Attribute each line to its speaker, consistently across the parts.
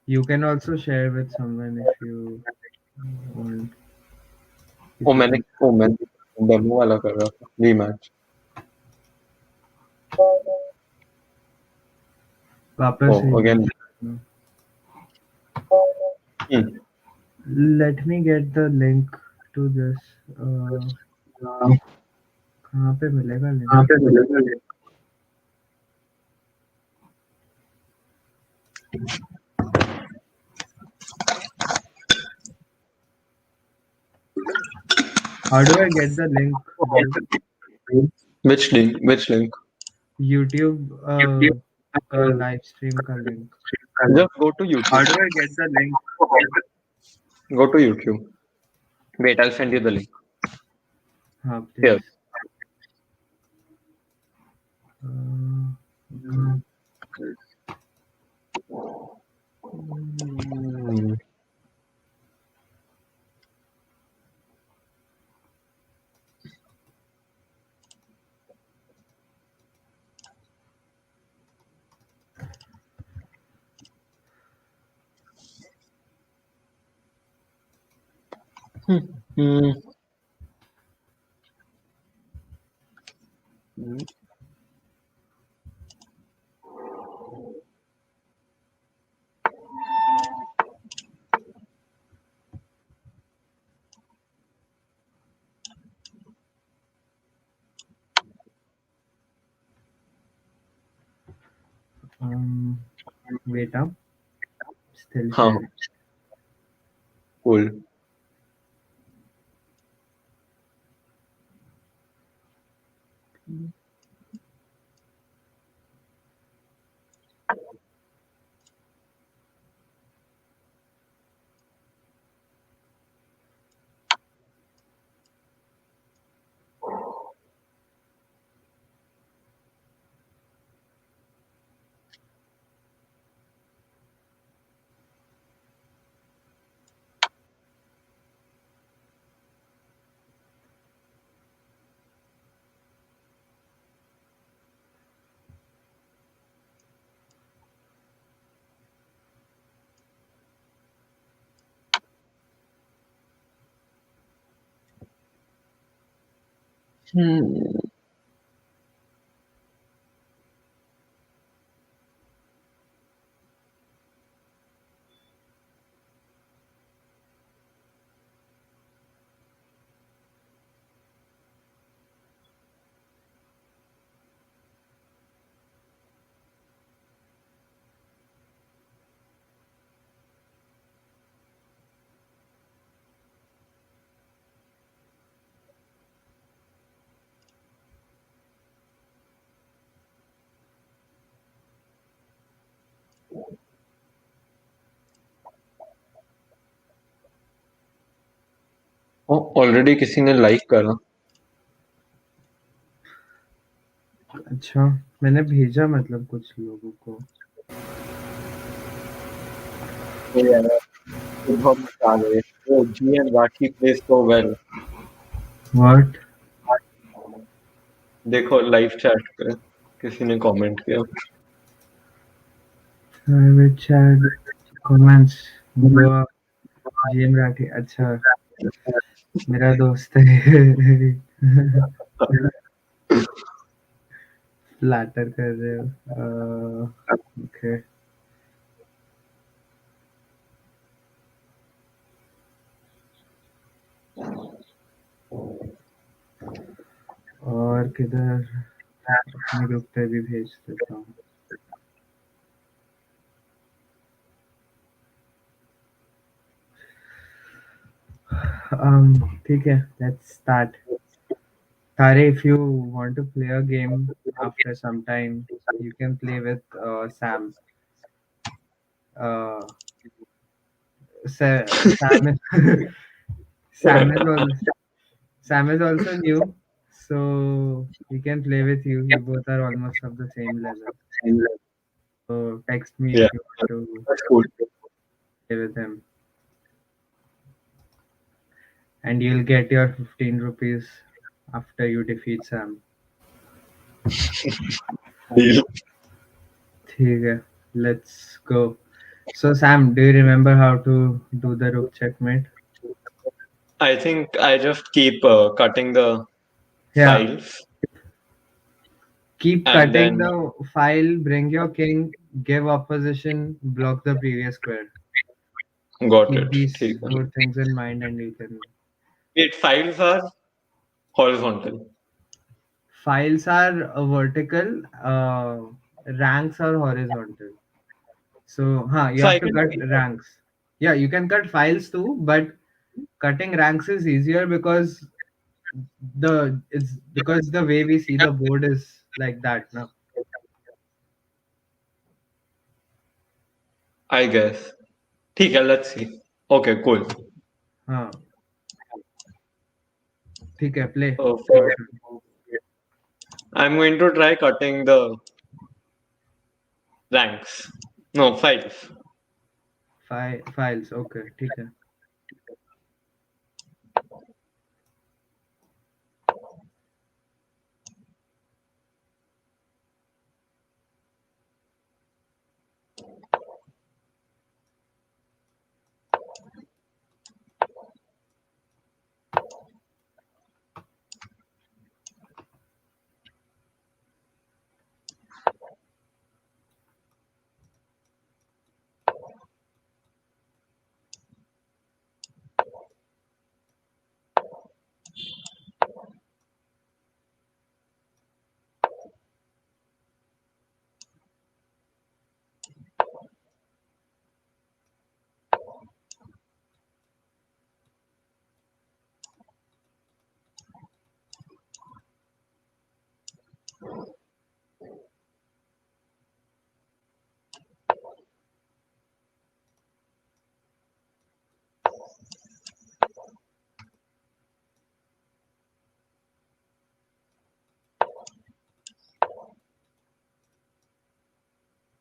Speaker 1: You can also share with someone if you want.
Speaker 2: वो
Speaker 1: किसी
Speaker 2: मैंने
Speaker 1: को
Speaker 2: वो मैंने डेमो वाला कर रहा था रीमैच.
Speaker 1: वापस
Speaker 2: Oh,
Speaker 1: rematch
Speaker 2: again.
Speaker 1: करना.
Speaker 2: Hmm.
Speaker 1: Let me get the link to this. Uh, कहाँ पे मिलेगा link? How do I get the link, dude?
Speaker 2: Which link? Which link?
Speaker 1: YouTube का live stream का link.
Speaker 2: Just go to YouTube. How do I get the link? Go to YouTube. Wait, I'll send you the link.
Speaker 1: हाँ
Speaker 2: Here.
Speaker 1: please. Okay.
Speaker 2: Hmm. Hmm.
Speaker 1: Wait up. Still
Speaker 2: Huh.
Speaker 1: sharing.
Speaker 2: Cool. Hmm. Oh, already किसी ने like करा.
Speaker 1: अच्छा मैंने भेजा मतलब कुछ लोगों को.
Speaker 2: Yeah. Shubham Kale. Oh, G and Rakhi plays so well.
Speaker 1: What?
Speaker 2: देखो लाइव चैट पे किसी ने कमेंट किया.
Speaker 1: Private chat comments. Goa GM Rathi. अच्छा मेरा दोस्त है. फ्लैटर कर रहे हो. ओके. और किधर अपने ग्रुप पे भी भेज देता हूँ. ठीक है. Let's start. Tare, if you want to play a game after some time, you can play with Sam. Uh, Sam is Sam is also Sam is also new, so he can play with you. You both are almost of the same level. So text me
Speaker 2: Yeah,
Speaker 1: if you want to
Speaker 2: that's cool.
Speaker 1: play with him, and you'll get your 15 rupees after you defeat Sam.
Speaker 2: Deal.
Speaker 1: ठीक है. Let's go. So Sam, do you remember how to do the rook checkmate?
Speaker 2: I think I just keep cutting the
Speaker 1: Yeah.
Speaker 2: files
Speaker 1: Keep
Speaker 2: and
Speaker 1: cutting
Speaker 2: then
Speaker 1: the file, bring your king, give opposition, block the previous square.
Speaker 2: got
Speaker 1: Keep
Speaker 2: it.
Speaker 1: these
Speaker 2: ठीक है.
Speaker 1: four things in mind and you can.
Speaker 2: Wait, files are horizontal.
Speaker 1: Files are vertical, ranks are horizontal. So, you
Speaker 2: So
Speaker 1: have
Speaker 2: I
Speaker 1: to
Speaker 2: can
Speaker 1: cut
Speaker 2: do that.
Speaker 1: ranks. Yeah, you can cut files too, but cutting ranks is easier because the way we see the board is like that now.
Speaker 2: I guess. ठीक है, let's see. Okay, cool.
Speaker 1: हाँ ठीक है play your
Speaker 2: First,
Speaker 1: turn.
Speaker 2: I'm going to try cutting the ranks. No, files.
Speaker 1: Files okay ठीक है.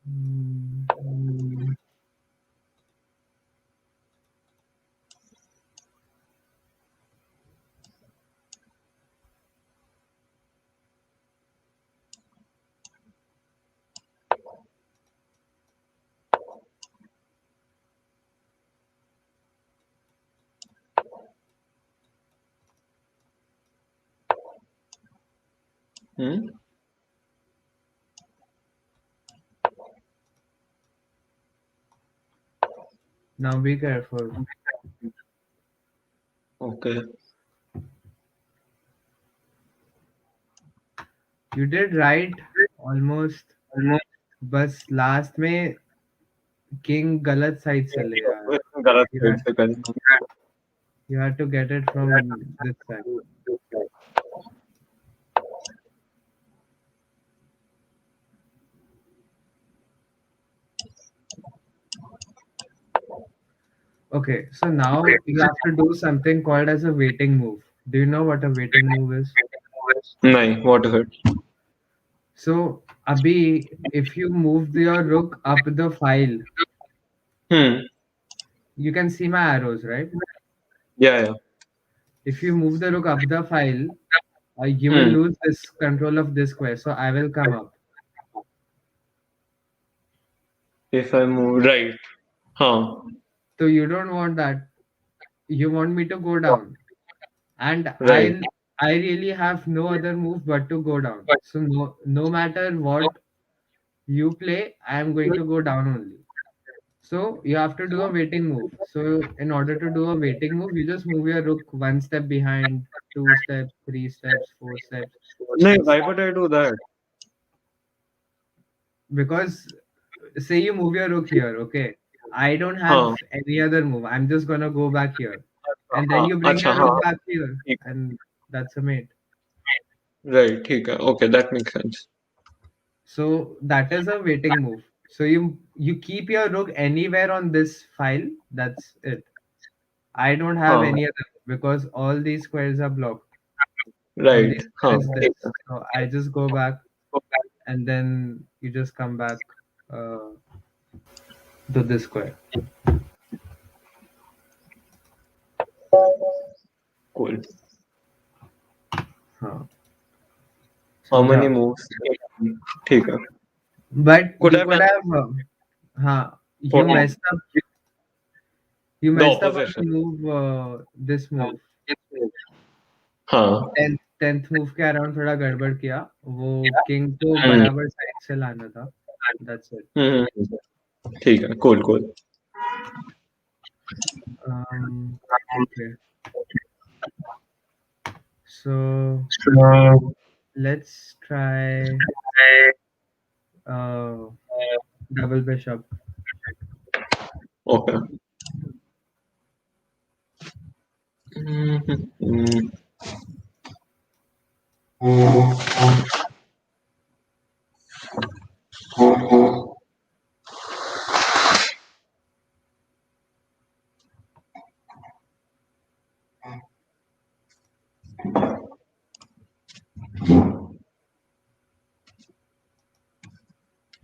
Speaker 1: Hmm.
Speaker 2: Hmm?
Speaker 1: Now be careful.
Speaker 2: Okay.
Speaker 1: You did right almost. बस last में king गलत side चले यार.
Speaker 2: गलत
Speaker 1: you
Speaker 2: साइड
Speaker 1: had
Speaker 2: से करना.
Speaker 1: you had to get it from this side. Okay, so now you have to do something called as a waiting move. Do you know what a waiting move is?
Speaker 2: नहीं, what is it?
Speaker 1: So, Abhi, if you move your rook up the file,
Speaker 2: Hmm.
Speaker 1: you can see my arrows, right?
Speaker 2: Yeah, yeah.
Speaker 1: If you move the rook up the file, you will
Speaker 2: Hmm.
Speaker 1: lose this control of this square. So I will come up.
Speaker 2: If I move right. Huh.
Speaker 1: So you don't want that. You want me to go down, and
Speaker 2: Right.
Speaker 1: I really have no other move but to go down. So no matter what you play, I am going to go down only. So you have to do a waiting move. So in order to do a waiting move, you just move your rook one step behind, two steps, three steps, four steps.
Speaker 2: नहीं, why would I do that?
Speaker 1: Because say you move your rook here, okay? I don't have
Speaker 2: हाँ.
Speaker 1: any other move. I'm just gonna go back here. And then
Speaker 2: हाँ.
Speaker 1: you bring
Speaker 2: अच्छा,
Speaker 1: your
Speaker 2: हाँ.
Speaker 1: rook back here.
Speaker 2: ठीक.
Speaker 1: And that's a mate.
Speaker 2: Right. ठीक है. Okay, that makes sense.
Speaker 1: So that is a waiting move. So you keep your rook anywhere on this file. That's it. I don't have
Speaker 2: हाँ.
Speaker 1: any other because all these squares are blocked. Only
Speaker 2: Right.
Speaker 1: there
Speaker 2: हाँ.
Speaker 1: is
Speaker 2: ठीक
Speaker 1: this.
Speaker 2: है.
Speaker 1: So I just go back and then you just come back uh, to this square.
Speaker 2: Cool.
Speaker 1: हाँ,
Speaker 2: How
Speaker 1: समझा.
Speaker 2: many moves? ठीक है.
Speaker 1: But
Speaker 2: Could
Speaker 1: you
Speaker 2: have
Speaker 1: could
Speaker 2: done.
Speaker 1: have, You
Speaker 2: 14.
Speaker 1: messed up. You
Speaker 2: The
Speaker 1: messed up on the
Speaker 2: opposition.
Speaker 1: move. This move.
Speaker 2: हाँ.
Speaker 1: Tenth move के around थोड़ा गड़बड़ किया। वो किंग को
Speaker 2: हम्म.
Speaker 1: बराबर साइड से लाना था। That's it.
Speaker 2: हम्म. ठीक है. Cool. Cool.
Speaker 1: Okay, so let's try double bishop.
Speaker 2: Okay. Mm-hmm.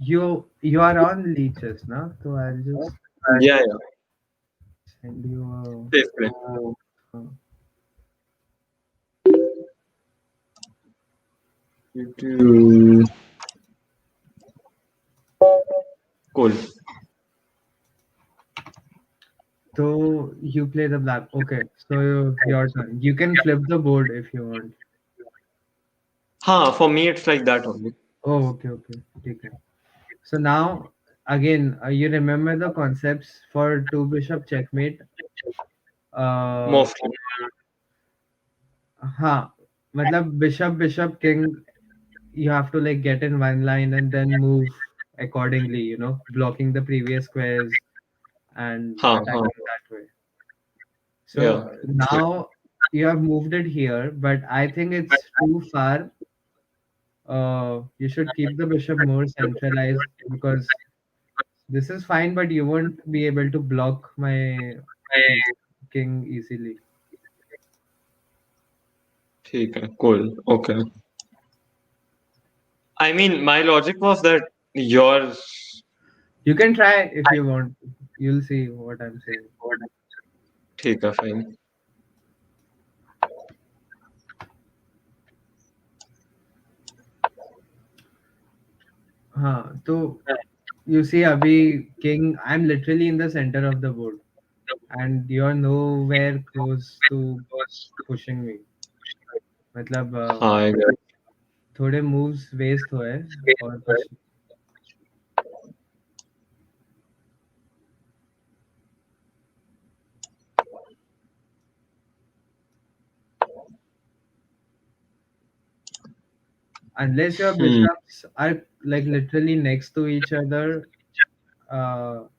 Speaker 1: You are on leeches now, so I'll just
Speaker 2: Yeah, yeah.
Speaker 1: send you
Speaker 2: Safe play.
Speaker 1: a
Speaker 2: Cool.
Speaker 1: so you play the black. Okay, so your turn. You can flip the board if you want.
Speaker 2: हाँ, for me it's like that only.
Speaker 1: Oh, okay, okay. ठीक है. So now again, you remember the concepts for two bishop checkmate? Uh,
Speaker 2: Mostly.
Speaker 1: हाँ, मतलब bishop bishop king. You have to like get in one line and then move accordingly. Blocking the previous squares and
Speaker 2: हाँ, हाँ.
Speaker 1: attacking that way.
Speaker 2: Yeah.
Speaker 1: So now you have moved it here, but I think it's too far. You should keep the bishop more centralized because this is fine, but you won't be able to block my king easily.
Speaker 2: ठीक है. Cool. Okay. I mean, my logic was that yours.
Speaker 1: You can try if you want. You'll see what I'm saying.
Speaker 2: ठीक है. Fine.
Speaker 1: So you see, Abhi king, I'm literally in the center of the board, and you're nowhere close to pushing me. मतलब
Speaker 2: हाँ, I guess.
Speaker 1: थोड़े moves waste हुए और कुछ नहीं. Unless your
Speaker 2: Hmm.
Speaker 1: bishops are like literally next to each other,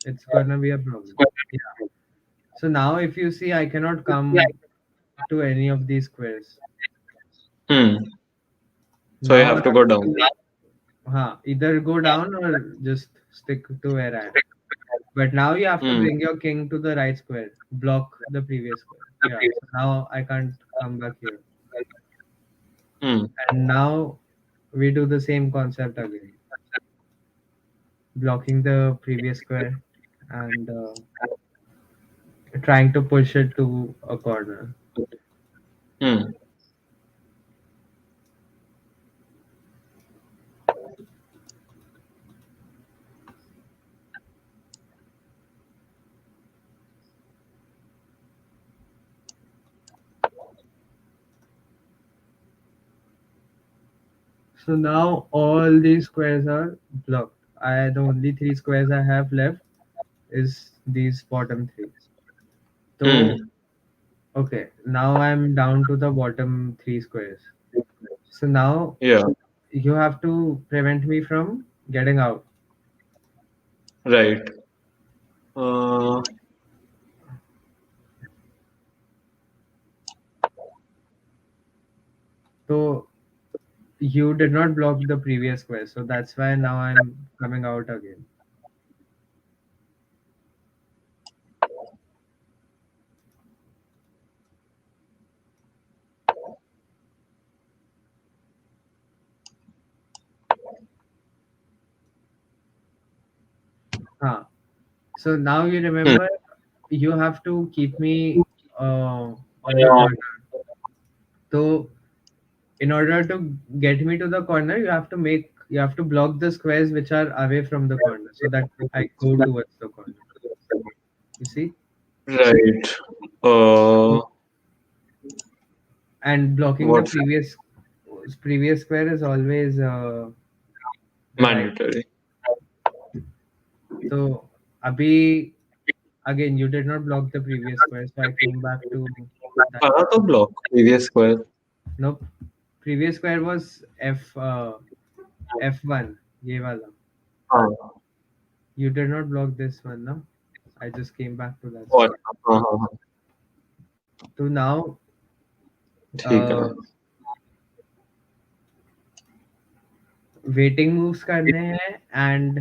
Speaker 1: it's gonna be a problem. Yeah. So now if you see, I cannot come to any of these squares.
Speaker 2: Hmm. So you
Speaker 1: Now I
Speaker 2: have to
Speaker 1: have
Speaker 2: go down.
Speaker 1: to either go down or just stick to where I am. But now you have to
Speaker 2: Hmm.
Speaker 1: bring your king to the right square, block the previous square. Yeah, so now I can't come back here.
Speaker 2: Hmm.
Speaker 1: And now we do the same concept again, blocking the previous square and trying to push it to a corner.
Speaker 2: Hmm.
Speaker 1: So now all these squares are blocked. The only three squares I have left is these bottom three. So
Speaker 2: Hmm.
Speaker 1: okay, now I'm down to the bottom three squares. So now
Speaker 2: Yeah.
Speaker 1: you have to prevent me from getting out.
Speaker 2: Right. Uh,
Speaker 1: So you did not block the previous square, so that's why now I'm coming out again. Huh. So now you
Speaker 2: hmm.
Speaker 1: remember you have to keep me on the corner. So in order to get me to the corner, you have to make you have to block the squares which are away from the corner so that I go towards the corner. You see?
Speaker 2: Right. Uh,
Speaker 1: And blocking the
Speaker 2: what's
Speaker 1: previous square is always the right.
Speaker 2: mandatory?
Speaker 1: So Abhi, again, you did not block the previous square, so I came back to that.
Speaker 2: करा तो block previous square.
Speaker 1: Nope. Previous square was F1, ये वाला.
Speaker 2: हाँ.
Speaker 1: You did not block this one, no? I just came back to that
Speaker 2: और
Speaker 1: square.
Speaker 2: हाँ हाँ हाँ.
Speaker 1: So now,
Speaker 2: ठीक है.
Speaker 1: uh, waiting moves करने हैं and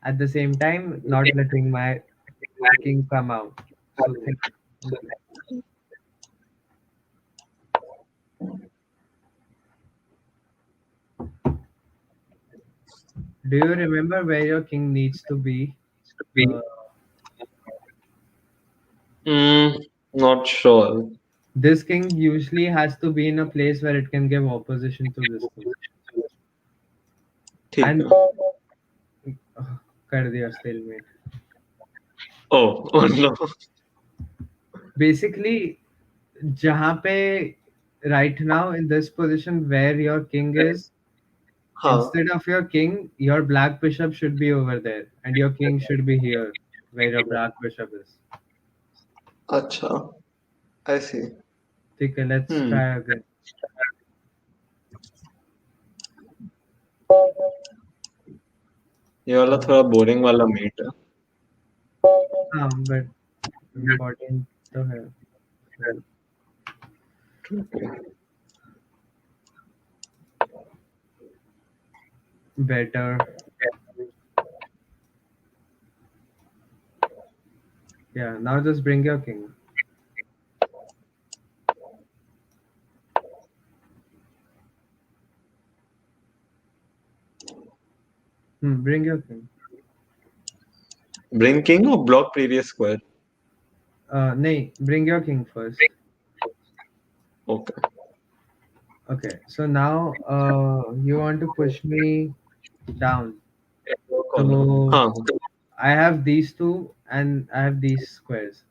Speaker 1: at the same time not letting my king come out. So think. Okay. Do you remember where your king needs to be? Uh,
Speaker 2: Not sure.
Speaker 1: this king usually has to be in a place where it can give opposition to this king.
Speaker 2: ठीक
Speaker 1: And
Speaker 2: है.
Speaker 1: कर दिया stalemate.
Speaker 2: Oh no.
Speaker 1: Basically, जहाँ पे right now in this position where your king is,
Speaker 2: हाँ.
Speaker 1: instead of your king, your black bishop should be over there, and your king should be here where your black bishop is.
Speaker 2: अच्छा. I see.
Speaker 1: ठीक है, let's
Speaker 2: Hmm.
Speaker 1: try again.
Speaker 2: ये वाला थोड़ा boring वाला meet है.
Speaker 1: हाँ, but important तो है. Better. Yeah, now just bring your king. Bring your king.
Speaker 2: Bring king or block previous square?
Speaker 1: Nahi, bring your king first.
Speaker 2: Okay.
Speaker 1: Okay, so now you want to push me down.
Speaker 2: Corner.
Speaker 1: So
Speaker 2: हाँ.
Speaker 1: I have these two and I have these squares.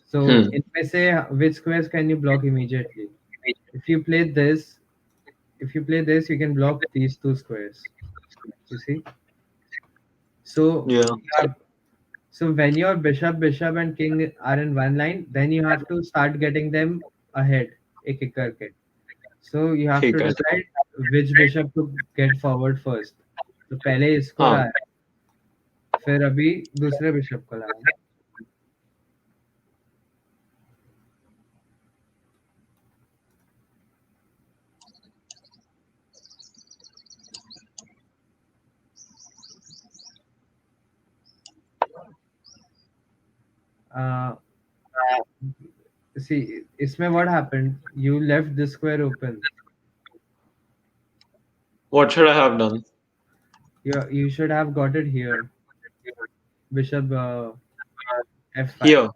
Speaker 1: So
Speaker 2: Hmm.
Speaker 1: इनमें से which squares can you block immediately? If you play this, if you play this, you can block these two squares. You see? So
Speaker 2: Yeah.
Speaker 1: you have, so when your bishop and king are in one line, then you have to start getting them ahead, एक एक करके. So you have
Speaker 2: ठीक
Speaker 1: to
Speaker 2: है.
Speaker 1: decide which bishop to get forward first. तो पहले इसको
Speaker 2: हाँ.
Speaker 1: लाया, फिर अभी दूसरे बिशप को लाया ना. Uh, see, इसमें what happened? You left this square open.
Speaker 2: What should I have done?
Speaker 1: You should have got it here. Bishop f5.
Speaker 2: Here.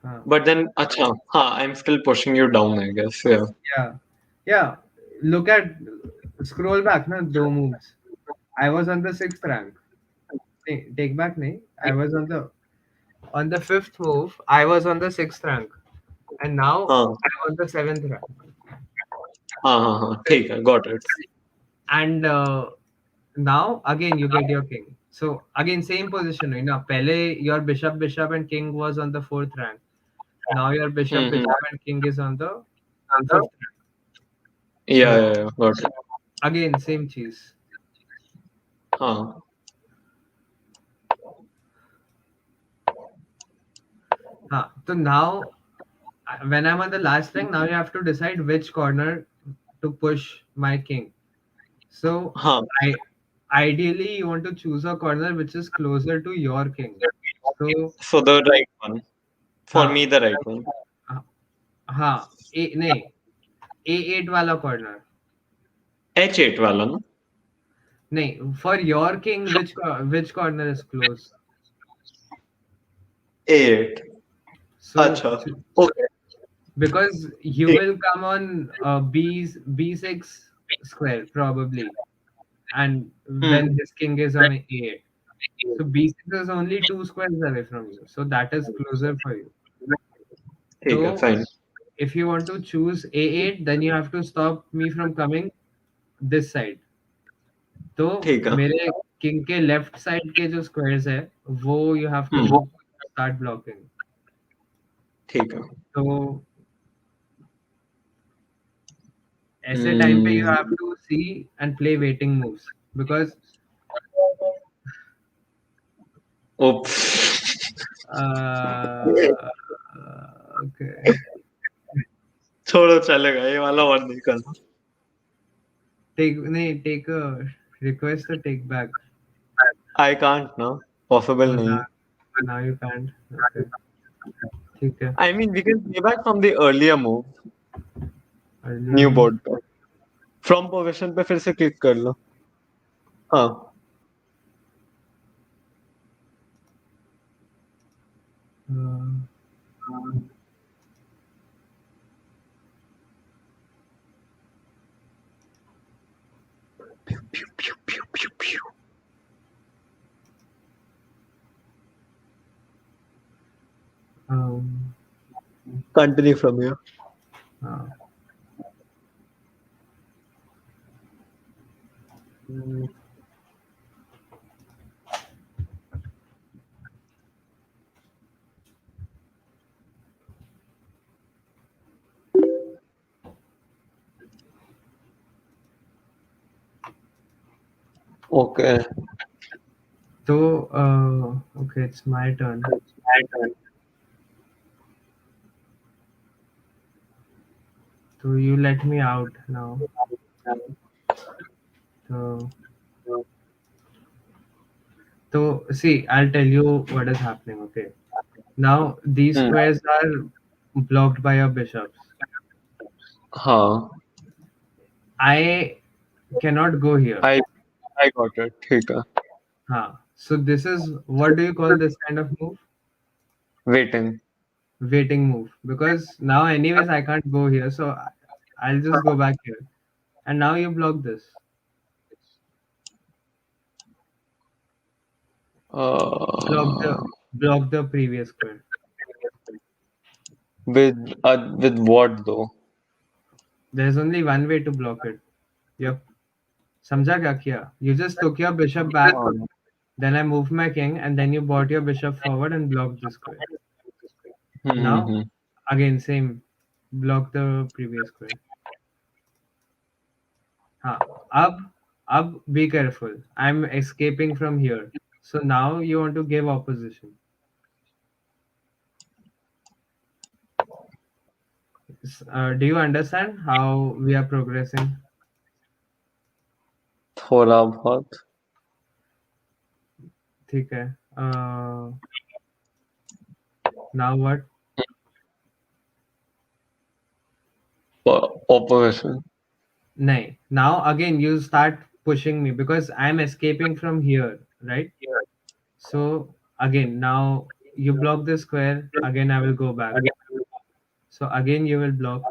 Speaker 1: हाँ.
Speaker 2: But then, अच्छा. हाँ. I'm still pushing you down, I guess. Yeah.
Speaker 1: Yeah, yeah. Look at scroll back, na 2 moves. I was on the sixth rank. Take back, nahi. I was on the fifth move. I was on the sixth rank, and now
Speaker 2: हाँ.
Speaker 1: I'm on the seventh rank.
Speaker 2: हाँ हाँ हाँ. ठीक है. Got it.
Speaker 1: And now again you get your king. So again same position. You know, pehle your bishop and king was on the fourth rank. Now your
Speaker 2: Hmm.
Speaker 1: bishop and king is on the fifth rank.
Speaker 2: Yeah,
Speaker 1: So
Speaker 2: yeah, yeah. Got it.
Speaker 1: again same cheese.
Speaker 2: हाँ.
Speaker 1: So now when I'm on the last rank, now you have to decide which corner to push my king. So
Speaker 2: हाँ.
Speaker 1: I ideally you want to choose a corner which is closer to your king. So
Speaker 2: So the right one. For
Speaker 1: हाँ
Speaker 2: me, the right one.
Speaker 1: हाँ नहीं A8 वाला corner.
Speaker 2: H8 वाला ना?
Speaker 1: नहीं, for your king, which corner is close?
Speaker 2: A8.
Speaker 1: So
Speaker 2: अच्छा. Okay.
Speaker 1: because you will come on B6 square probably, and
Speaker 2: Hmm.
Speaker 1: when his king is on a8. So b6 is only two squares away from you, so that is closer for you.
Speaker 2: ठीक है
Speaker 1: So
Speaker 2: fine.
Speaker 1: if you want to choose a8, then you have to stop me from coming this side. तो
Speaker 2: ठीक है.
Speaker 1: मेरे king के left side के जो squares है वो you have to
Speaker 2: Hmm.
Speaker 1: Start blocking.
Speaker 2: ठीक है.
Speaker 1: तो ऐसे टाइम पे you
Speaker 2: Hmm.
Speaker 1: Have to see and play waiting moves because
Speaker 2: Oops.
Speaker 1: Okay.
Speaker 2: छोड़ो चलेगा ये वाला और नहीं करना.
Speaker 1: टेक नहीं, take request to take back.
Speaker 2: I can't ना. Possible
Speaker 1: और
Speaker 2: नहीं.
Speaker 1: Now you can't. ओके, ठीक है.
Speaker 2: I mean we can play back from the earlier move.
Speaker 1: Earlier
Speaker 2: New
Speaker 1: move.
Speaker 2: board पे. From position पे फिर से क्लिक कर लो. हाँ. Continue from here. Okay.
Speaker 1: तो okay, it's my turn. So you let me out now. So, so see, I'll tell you what is happening. Okay. Now these
Speaker 2: Hmm.
Speaker 1: squares are blocked by your bishops.
Speaker 2: हाँ.
Speaker 1: I cannot go here.
Speaker 2: I I got it. ठीक है.
Speaker 1: Huh. So this is, what do you call this kind of move?
Speaker 2: Waiting.
Speaker 1: Waiting move. Because now anyways I can't go here, so I'll just go back here. And now you block this. Block
Speaker 2: Uh,
Speaker 1: the block the previous square.
Speaker 2: with what though?
Speaker 1: There's only one way to block it. Yep. समझा क्या किया? You just took your bishop back,
Speaker 2: Um,
Speaker 1: then I moved my king, and then you brought your bishop forward and blocked the square. Now,
Speaker 2: hmm.
Speaker 1: again, same. Block the previous square. हाँ. अब be careful. I'm escaping from here. So now you want to give opposition. Do you understand how we are progressing?
Speaker 2: थोड़ा बहुत.
Speaker 1: ठीक है. Now what?
Speaker 2: Opposition.
Speaker 1: Nahin. Now again you start pushing me because I'm escaping from here, right? So again, now you block the square, again I will go back. So again you will block.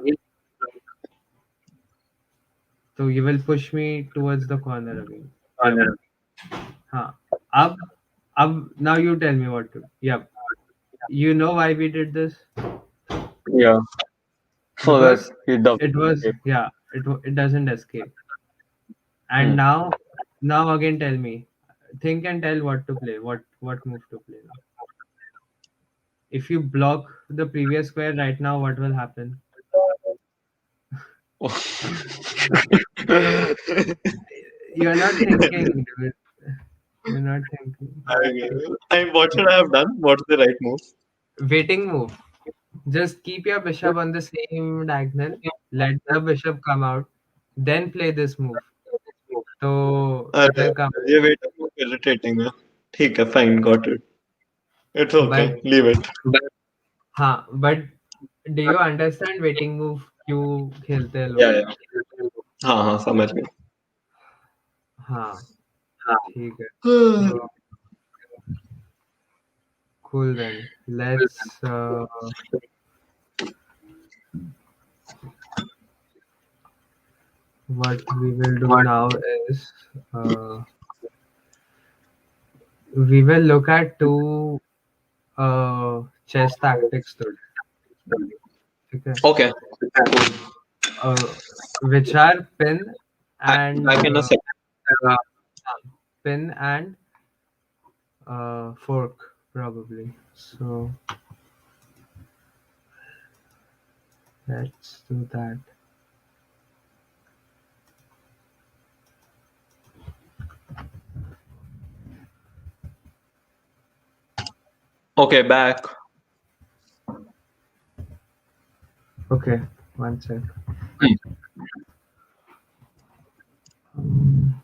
Speaker 1: So you will push me towards the corner again. Yep. Huh. Ab now you tell me what to. Yep. You know why we did this?
Speaker 2: Yeah. So that
Speaker 1: Because
Speaker 2: he doesn't
Speaker 1: it was,
Speaker 2: escape.
Speaker 1: yeah, it doesn't escape. And
Speaker 2: Hmm.
Speaker 1: now again tell me. Think and tell what to play. What move to play now. If you block the previous square right now, what will happen? You're not thinking, dude. You're not thinking.
Speaker 2: What should I have done? What's the right move?
Speaker 1: Waiting move. Just keep your bishop on the same diagonal. Let the bishop come out. Then play this move. So it
Speaker 2: अरे
Speaker 1: will come.
Speaker 2: ये wait irritating है. ठीक है, fine, got it. It's okay.
Speaker 1: But
Speaker 2: Leave it.
Speaker 1: but do you understand waiting move क्यों खेलते हैं
Speaker 2: Yeah,
Speaker 1: लोग?
Speaker 2: yeah. हाँ हाँ समझ
Speaker 1: हाँ, ठीक है.
Speaker 2: गया.
Speaker 1: So cool then. Let's what we will do now is uh, we will look at two chess tactics today. Okay.
Speaker 2: Okay, cool.
Speaker 1: Uh, which are pin
Speaker 2: I'll be
Speaker 1: and
Speaker 2: back in a second.
Speaker 1: pin and fork probably. So let's do that.
Speaker 2: Okay, back.
Speaker 1: Okay, one sec.
Speaker 2: Hmm.
Speaker 1: Um,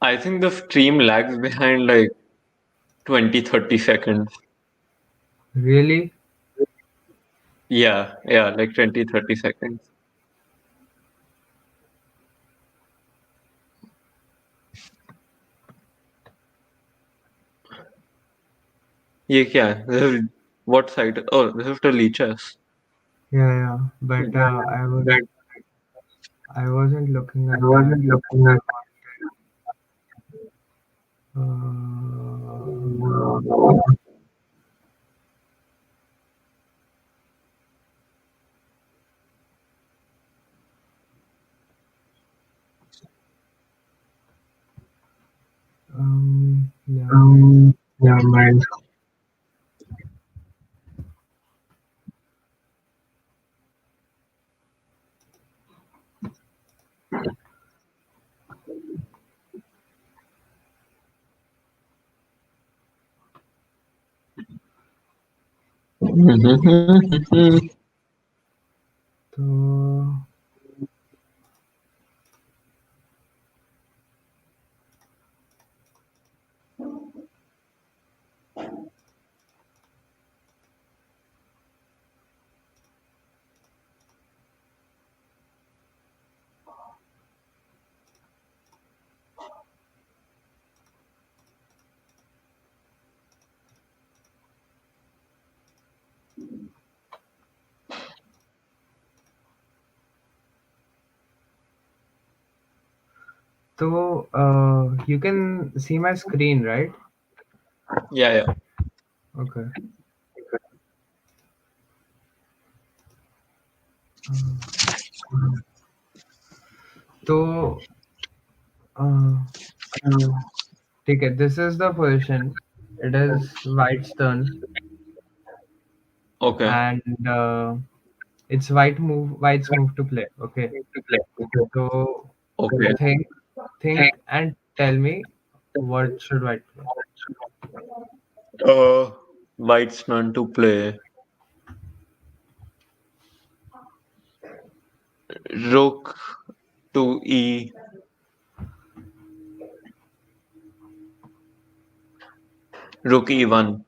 Speaker 2: I think the stream lags behind like 20-30 seconds.
Speaker 1: really?
Speaker 2: Yeah, like 20-30 seconds. ये क्या है? What site? Oh, this is the leeches.
Speaker 1: Yeah, yeah. But I wasn't looking at that. Uh, yeah, mind.
Speaker 2: Yeah, mine.
Speaker 1: So you can see my screen, right?
Speaker 2: Yeah.
Speaker 1: Okay. Uh, so uh, okay, this is the position. It is white's turn,
Speaker 2: Okay.
Speaker 1: and it's white's move to play. Okay. So
Speaker 2: Okay.
Speaker 1: think, think, and tell me what should white play.
Speaker 2: Uh, White's turn to play. Rook to E. Rook E1.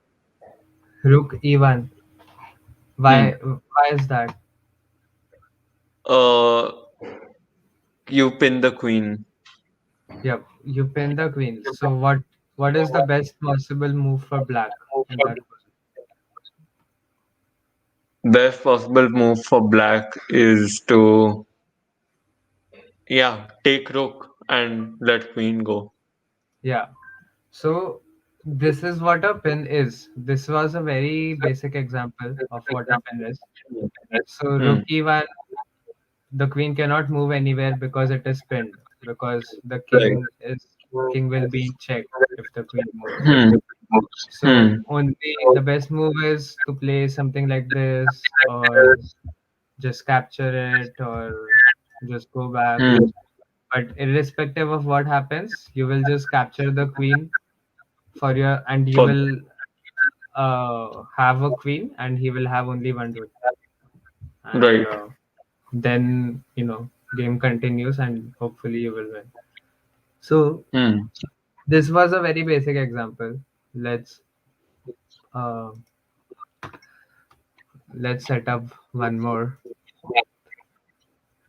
Speaker 1: Rook e1.
Speaker 2: Hmm.
Speaker 1: Why is that?
Speaker 2: Uh, you pin the queen.
Speaker 1: Yep, you pin the queen. So what is the best possible move for black in that position?
Speaker 2: Best possible move for black is to, yeah, take rook and let queen go.
Speaker 1: Yeah. So this is what a pin is. This was a very basic example of what a pin is. So
Speaker 2: Hmm.
Speaker 1: rook e1, the queen cannot move anywhere because it is pinned. Because the
Speaker 2: Right.
Speaker 1: king will be in check if the queen moves.
Speaker 2: Hmm.
Speaker 1: So
Speaker 2: Hmm.
Speaker 1: only the best move is to play something like this, or just capture it, or just go back.
Speaker 2: Hmm.
Speaker 1: But irrespective of what happens, you will just capture the queen for your, and you
Speaker 2: For
Speaker 1: will have a queen, and he will have only one rook, and
Speaker 2: right.
Speaker 1: then game continues, and hopefully you will win. So
Speaker 2: Hmm.
Speaker 1: this was a very basic example. Uh, let's set up one more.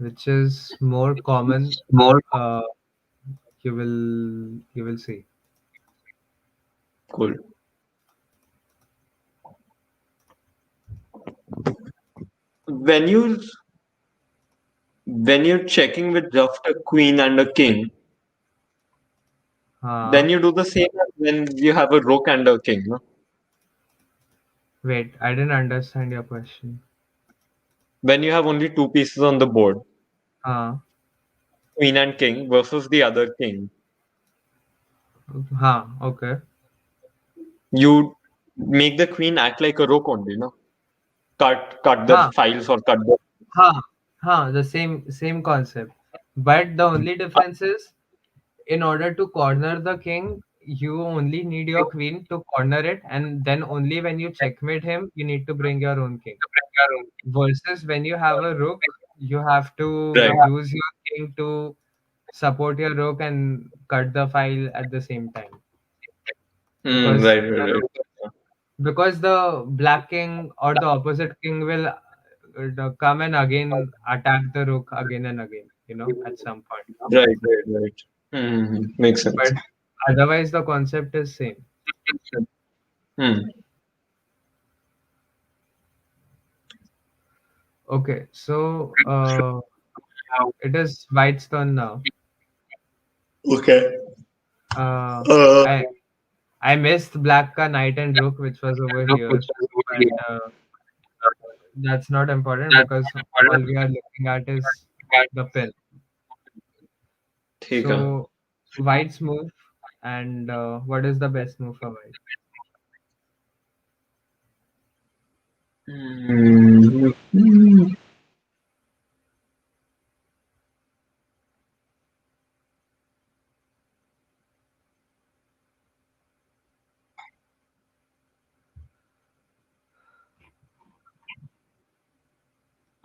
Speaker 1: which is more common. Uh, you will see.
Speaker 2: Cool. When you when you're checking with just a queen and a king, then
Speaker 1: Uh,
Speaker 2: you do the same as when you have a rook and a king. No?
Speaker 1: Wait, I didn't understand your question.
Speaker 2: When you have only two pieces on the board,
Speaker 1: Uh,
Speaker 2: queen and king versus the other king,
Speaker 1: okay.
Speaker 2: you make the queen act like a rook only. No, cut the
Speaker 1: Huh,
Speaker 2: files or cut the.
Speaker 1: the same concept. But the only difference is, in order to corner the king, you only need your queen to corner it, and then only when you checkmate him, you need to bring your own king. Versus when you have a rook, you have to
Speaker 2: Right.
Speaker 1: use your king to support your rook and cut the file at the same time. Because
Speaker 2: Right, right, right.
Speaker 1: the black king or the opposite king will come and again attack the rook again and again, at some point.
Speaker 2: Right, right, right. Makes sense.
Speaker 1: But otherwise the concept is same.
Speaker 2: Hmm.
Speaker 1: Okay, so it is white's turn now.
Speaker 2: Okay.
Speaker 1: uh
Speaker 2: Uh,
Speaker 1: i I missed black ka knight and rook, which was over here, but that's not important because all we are looking at is the pin.
Speaker 2: ठीक है.
Speaker 1: So white's move, and what is the best move for white?
Speaker 2: Hmm.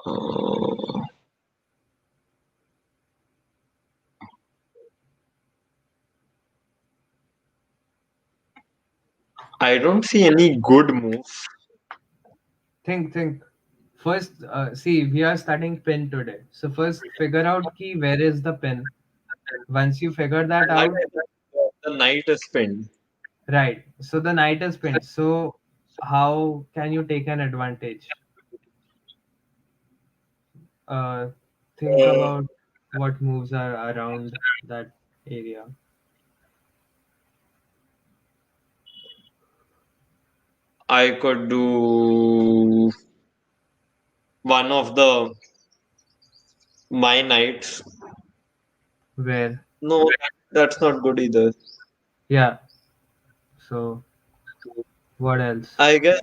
Speaker 2: Uh, I don't see any good move.
Speaker 1: Think. First, see, we are studying pin today. So first, figure out key where is the pin. Once you figure that
Speaker 2: Like
Speaker 1: out,
Speaker 2: the knight is pinned.
Speaker 1: right? So the knight is pinned. So how can you take an advantage? Uh, think
Speaker 2: Uh,
Speaker 1: about what moves are around that area.
Speaker 2: I could do one of the my knights.
Speaker 1: Where?
Speaker 2: No, that's not good either.
Speaker 1: Yeah. So what else?
Speaker 2: I guess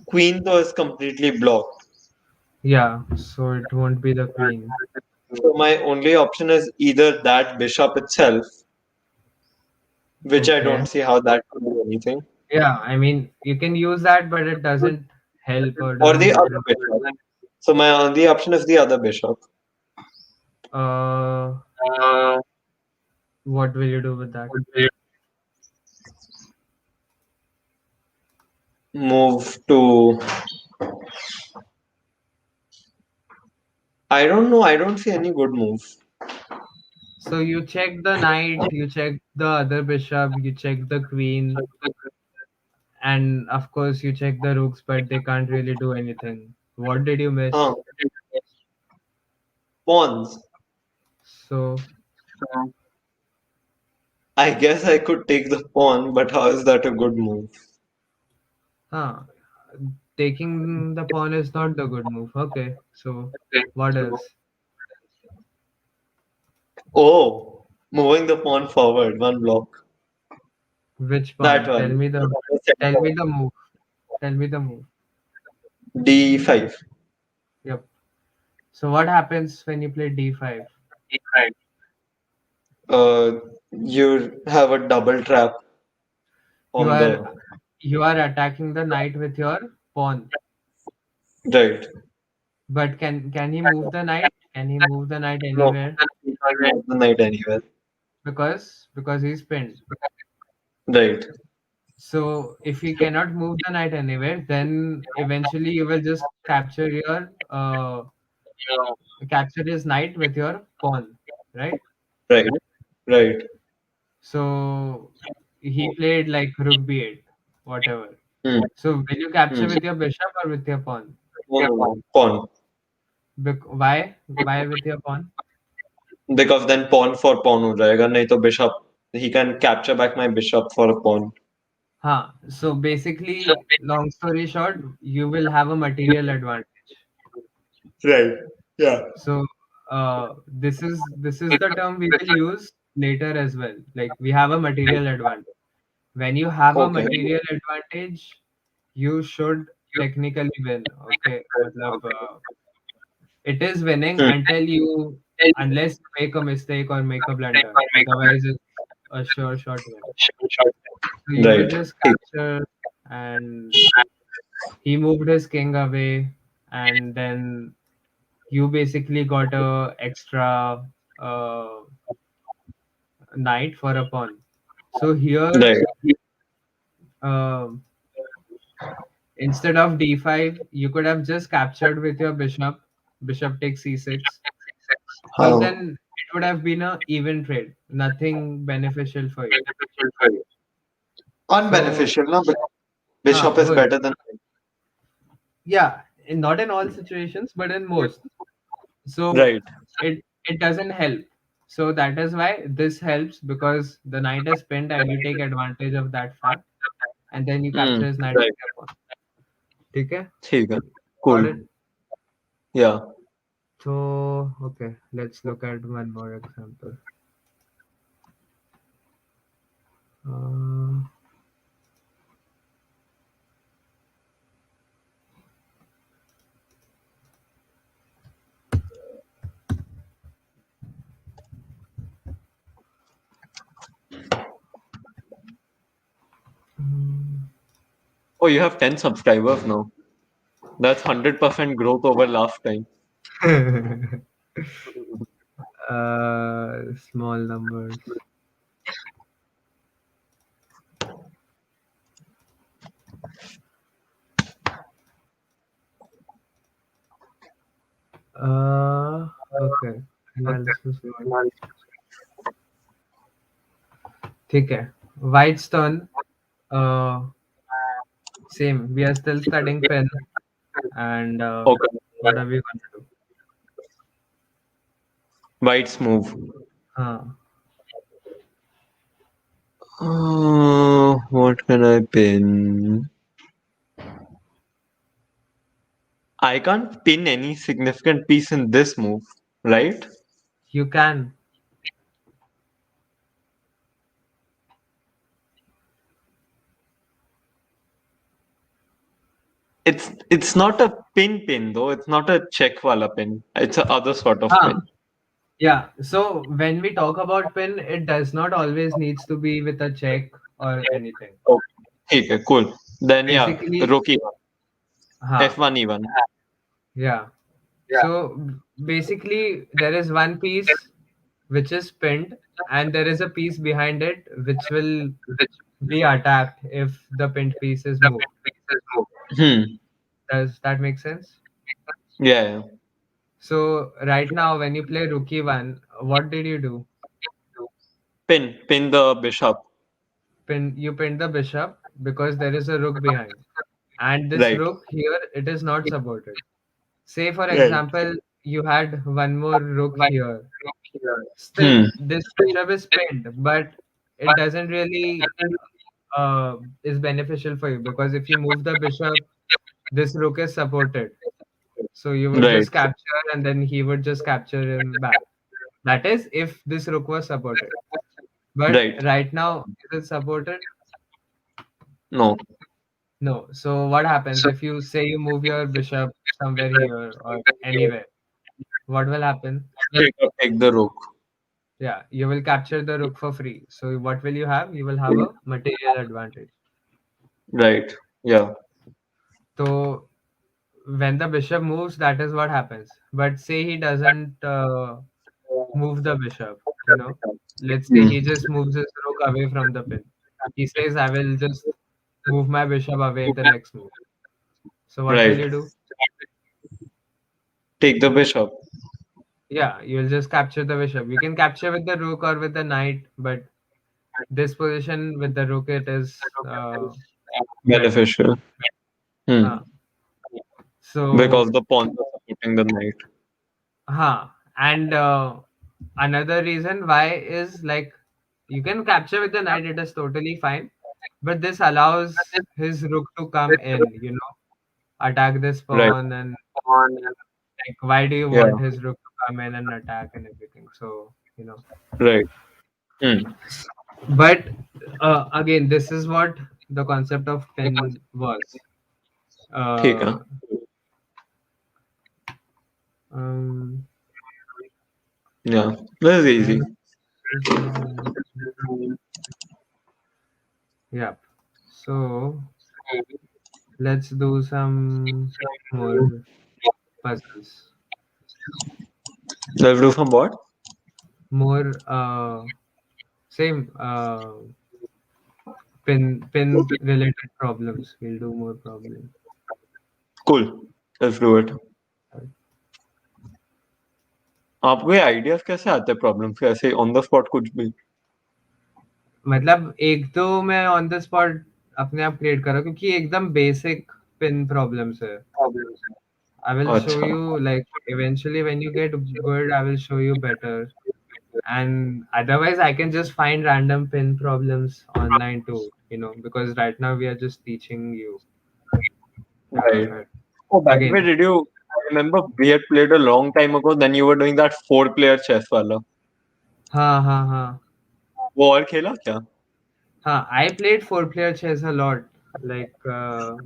Speaker 2: queen though is completely blocked.
Speaker 1: Yeah. So it won't be the queen.
Speaker 2: So my only option is either that bishop itself, which I don't
Speaker 1: Okay.
Speaker 2: see how that could do anything,
Speaker 1: Yeah. I mean, you can use that, but it doesn't help or
Speaker 2: or
Speaker 1: doesn't
Speaker 2: the
Speaker 1: make
Speaker 2: other
Speaker 1: the.
Speaker 2: bishop. So my only option is the other bishop.
Speaker 1: Uh, what will you do with that?
Speaker 2: Move to. I don't know. I don't see any good move.
Speaker 1: So you check the knight, you check the other bishop, you check the queen, and of course you check the rooks, but they can't really do anything. What did you
Speaker 2: Huh.
Speaker 1: miss?
Speaker 2: Pawns.
Speaker 1: So,
Speaker 2: I guess I could take the pawn, but how is that a good move?
Speaker 1: huh, taking the pawn is not the good move. Okay, so what else?
Speaker 2: Oh, moving the pawn forward, one block.
Speaker 1: Which
Speaker 2: That
Speaker 1: pawn? Tell
Speaker 2: one.
Speaker 1: me the
Speaker 2: The
Speaker 1: tell me
Speaker 2: center.
Speaker 1: the move. Tell me the move.
Speaker 2: D5.
Speaker 1: Yep. So what happens when you play d5?
Speaker 2: Uh, you have a double trap
Speaker 1: You
Speaker 2: on
Speaker 1: are
Speaker 2: the
Speaker 1: you are attacking the knight with your pawn.
Speaker 2: right.
Speaker 1: But can he move the knight? Can he move the knight
Speaker 2: No,
Speaker 1: anywhere?
Speaker 2: you can't move the knight anywhere.
Speaker 1: Because he's pinned.
Speaker 2: Right.
Speaker 1: So if he cannot move the knight anywhere, then eventually you will just capture your capture his knight with your pawn, right?
Speaker 2: Right. Right.
Speaker 1: So he played like rook b8, whatever.
Speaker 2: Hmm.
Speaker 1: So will you
Speaker 2: Hmm.
Speaker 1: capture with your bishop or with your pawn?
Speaker 2: No, no, no. Pawn.
Speaker 1: Why? Why with your pawn?
Speaker 2: Because then pawn for pawn हो जाएगा नहीं तो bishop he can capture back my bishop for a pawn.
Speaker 1: Huh. So basically, long story short, you will have a material advantage.
Speaker 2: Right. Yeah.
Speaker 1: So this is the term we will use later as well. Like we have a material advantage. When you have a
Speaker 2: Okay.
Speaker 1: material advantage, you should technically win. Okay, matlab, it is winning
Speaker 2: Hmm.
Speaker 1: unless you make a mistake or make a blunder. Otherwise, it's a sure shot win. So you will
Speaker 2: Right.
Speaker 1: just
Speaker 2: ठीक.
Speaker 1: capture, and he moved his king away, and then you basically got a extra uh, knight for a pawn. So here,
Speaker 2: Right.
Speaker 1: uh, instead of d5, you could have just captured with your bishop. Bishop takes c6, but
Speaker 2: हाँ.
Speaker 1: then it would have been a even trade, nothing beneficial for you. So,
Speaker 2: Unbeneficial ना bishop is
Speaker 1: good.
Speaker 2: better than
Speaker 1: Yeah, not in all situations, but in most. So
Speaker 2: right.
Speaker 1: it doesn't help. So that is why this helps, because the knight is pinned and you take advantage of that fact, and then you
Speaker 2: Hmm.
Speaker 1: capture his knight
Speaker 2: Right.
Speaker 1: with your pawn. ठीक है?
Speaker 2: ठीक है.
Speaker 1: Got
Speaker 2: Cool.
Speaker 1: it?
Speaker 2: Yeah.
Speaker 1: So okay, let's look at one more example. Uh, mm,
Speaker 2: Oh, you have 10 subscribers now. That's 100% growth over last time.
Speaker 1: small numbers. Okay. Analysis one. ठीक है. White's turn. Uh, Same. We are still studying pen, and
Speaker 2: Okay.
Speaker 1: what are we going to do?
Speaker 2: White's move.
Speaker 1: Huh.
Speaker 2: What can I pin? I can't pin any significant piece in this move, right?
Speaker 1: You can.
Speaker 2: It's not a pin though. It's not a check wala pin. It's a other sort of
Speaker 1: Huh.
Speaker 2: pin.
Speaker 1: Yeah. So when we talk about pin, it does not always needs to be with a check or anything.
Speaker 2: Okay. ठीक है, cool. Then yeah,
Speaker 1: Basically,
Speaker 2: rook e1.
Speaker 1: huh.
Speaker 2: F1 e1.
Speaker 1: Yeah. So basically, there is one piece which is pinned, and there is a piece behind it which will be attacked if the pinned piece is moved.
Speaker 2: Hmm.
Speaker 1: Does that make sense?
Speaker 2: Yeah, yeah.
Speaker 1: So right now, when you play Rookie One, what did you do?
Speaker 2: Pin the bishop.
Speaker 1: You pinned the bishop because there is a rook behind, and this
Speaker 2: Right.
Speaker 1: rook here, it is not supported. Say for
Speaker 2: Right.
Speaker 1: example, you had one more rook here. Still,
Speaker 2: Hmm.
Speaker 1: this bishop is pinned, but it doesn't really is beneficial for you, because if you move the bishop, this rook is supported. So you would
Speaker 2: Right.
Speaker 1: just capture, and then he would just capture him back. That is if this rook was supported. But
Speaker 2: Right.
Speaker 1: right now, is it supported?
Speaker 2: No.
Speaker 1: No. So what happens if you say you move your bishop somewhere here or anywhere? What will happen?
Speaker 2: Take the rook.
Speaker 1: Yeah, you will capture the rook for free. So what will you have? You will have a material advantage.
Speaker 2: Right. Yeah.
Speaker 1: So when the bishop moves, that is what happens. But say he doesn't move the bishop, let's say
Speaker 2: Hmm.
Speaker 1: he just moves his rook away from the pin. He says, I will just move my bishop away in the next move. So what will
Speaker 2: Right.
Speaker 1: you do?
Speaker 2: Take the bishop.
Speaker 1: Yeah, you'll just capture the bishop. You can capture with the rook or with the knight, but this position with the rook it is better.
Speaker 2: Beneficial. Hmm.
Speaker 1: Huh.
Speaker 2: Because
Speaker 1: So,
Speaker 2: the pawns are supporting the knight.
Speaker 1: huh. And another reason why is like you can capture with the knight, it is totally fine. But this allows his rook to come in, attack this
Speaker 2: Right.
Speaker 1: pawn, and like why do you
Speaker 2: Yeah.
Speaker 1: want his rook to come in and attack and everything? So.
Speaker 2: Right. Hmm.
Speaker 1: But again, this is what the concept of pin was.
Speaker 2: ठीक है.
Speaker 1: Uh, um,
Speaker 2: Yeah. This is easy.
Speaker 1: and yeah. So let's do some more puzzles.
Speaker 2: Let's do some what?
Speaker 1: More same pin related problems. We'll do more problems.
Speaker 2: Cool. Let's do it. आपको ये ideas कैसे आते हैं problems के ऐसे on the spot कुछ भी?
Speaker 1: मतलब एक तो मैं ऑन द स्पॉट अपने आप क्रिएट कर रहा हूँ क्योंकि एकदम बेसिक पिन प्रॉब्लम्स है. I will show
Speaker 2: अच्छा.
Speaker 1: you like eventually when you get good, I will show you better. And otherwise, I can just find random pin problems online too, because right now we are just teaching you. Yeah,
Speaker 2: Right.
Speaker 1: but
Speaker 2: Oh, by the way,
Speaker 1: again,
Speaker 2: did you? I remember we had played a long time ago. Then you were doing that four-player chess वाला.
Speaker 1: ha.
Speaker 2: वो और खेला क्या?
Speaker 1: I played four-player chess a lot. Like a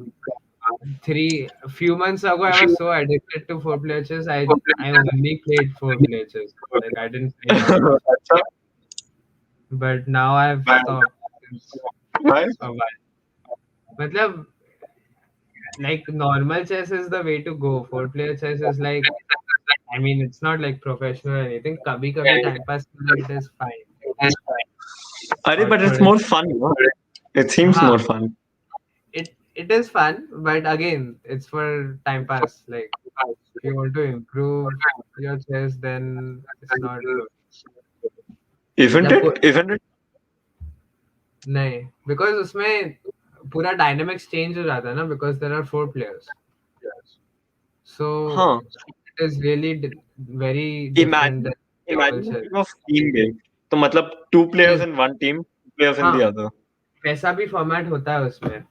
Speaker 1: few months ago, I was so addicted to four-player chess. I only played four-player chess. Like I didn't play normal chess.
Speaker 2: अच्छा.
Speaker 1: But now I've stopped since
Speaker 2: Why?
Speaker 1: a while. मतलब like normal chess is the way to go. Four player chess is like, I mean, it's not like professional or anything. कभी कभी time pass के लिए it is fine.
Speaker 2: अरे,
Speaker 1: और
Speaker 2: but it's
Speaker 1: थोड़े
Speaker 2: more fun, no? It seems
Speaker 1: हाँ,
Speaker 2: more fun.
Speaker 1: it is fun, but again, it's for time pass. Like if you want to improve your chess, then it's not good.
Speaker 2: Isn't
Speaker 1: मतलब
Speaker 2: it? Isn't it?
Speaker 1: नहीं, because उसमें पूरा dynamics change हो जाता है ना, because there are four players. So
Speaker 2: हाँ.
Speaker 1: it is really very different
Speaker 2: Imagine,
Speaker 1: than normal
Speaker 2: imagine if
Speaker 1: chess.
Speaker 2: it was team-based. तो मतलब two players
Speaker 1: Yes,
Speaker 2: in one team, two players in the
Speaker 1: हाँ,
Speaker 2: other.
Speaker 1: वैसा भी format होता है उसमें.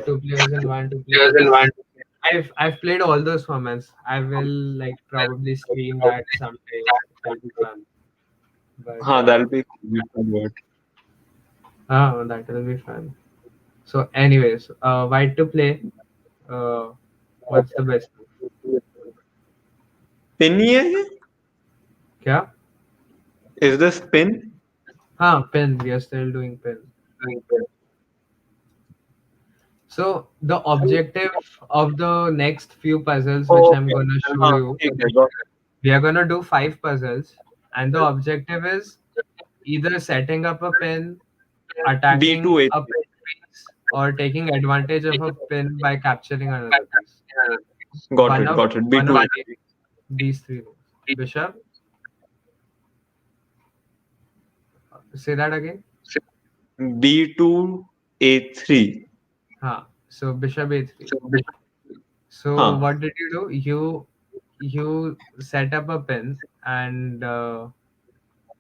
Speaker 1: Two players in one, two players. I've played all those formats. I will like probably stream that someday. It'll be fun. But
Speaker 2: हाँ, that'll be cool.
Speaker 1: that will be fun. So, anyways, white to play. Uh, what's the best move?
Speaker 2: Pin ही है ये?
Speaker 1: क्या?
Speaker 2: Is this pin?
Speaker 1: हाँ, pin. We are still doing pin. So the objective of the next few puzzles, which I'm
Speaker 2: Okay.
Speaker 1: gonna show
Speaker 2: हाँ,
Speaker 1: you,
Speaker 2: ठीक है. Got it.
Speaker 1: we are gonna do 5 puzzles, and the objective is either setting up a pin, attacking a
Speaker 2: D2A3.
Speaker 1: pin piece, or taking advantage of a pin by capturing another piece.
Speaker 2: Got
Speaker 1: One
Speaker 2: it.
Speaker 1: of
Speaker 2: Got it.
Speaker 1: one of
Speaker 2: B2A3.
Speaker 1: these three moves. Bishop, say that again.
Speaker 2: B2A3.
Speaker 1: So bishop a3. So
Speaker 2: हाँ.
Speaker 1: what did you do? You set up a pin, and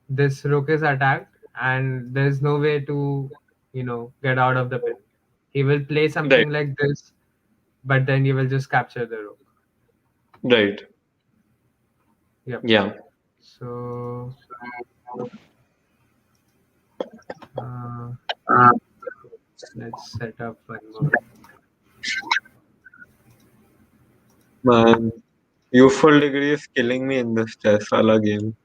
Speaker 1: this rook is attacked, and there's no way to get out of the pin. He will play
Speaker 2: Right.
Speaker 1: something like this, but then you will just capture the rook.
Speaker 2: Right.
Speaker 1: Yep.
Speaker 2: Yeah.
Speaker 1: So uh, let's set up one more.
Speaker 2: Man, youthful degree is killing me in this chess wala game.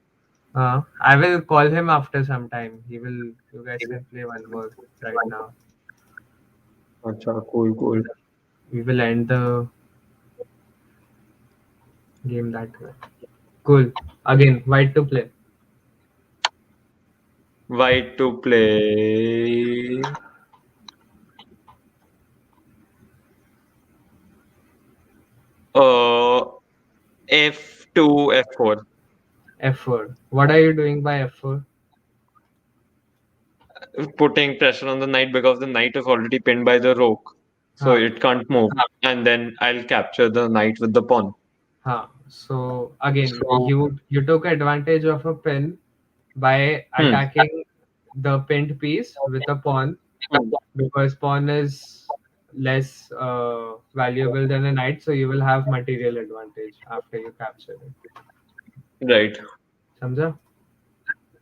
Speaker 1: I will call him after some time. You guys can play one more right now.
Speaker 2: अच्छा, cool, cool.
Speaker 1: We will end the game that way. Cool. Again, white to play.
Speaker 2: White to play. Uh, F2, F4.
Speaker 1: F4. What are you doing by F4?
Speaker 2: Putting pressure on the knight because the knight is already pinned by the rook. So
Speaker 1: Huh.
Speaker 2: it can't move. And then I'll capture the knight with the pawn.
Speaker 1: Huh. So again, you took advantage of a pin by
Speaker 2: Hmm.
Speaker 1: attacking the pinned piece with a pawn,
Speaker 2: Hmm.
Speaker 1: because pawn is less valuable than a knight, so you will have material advantage after you capture it.
Speaker 2: Right.
Speaker 1: समझा?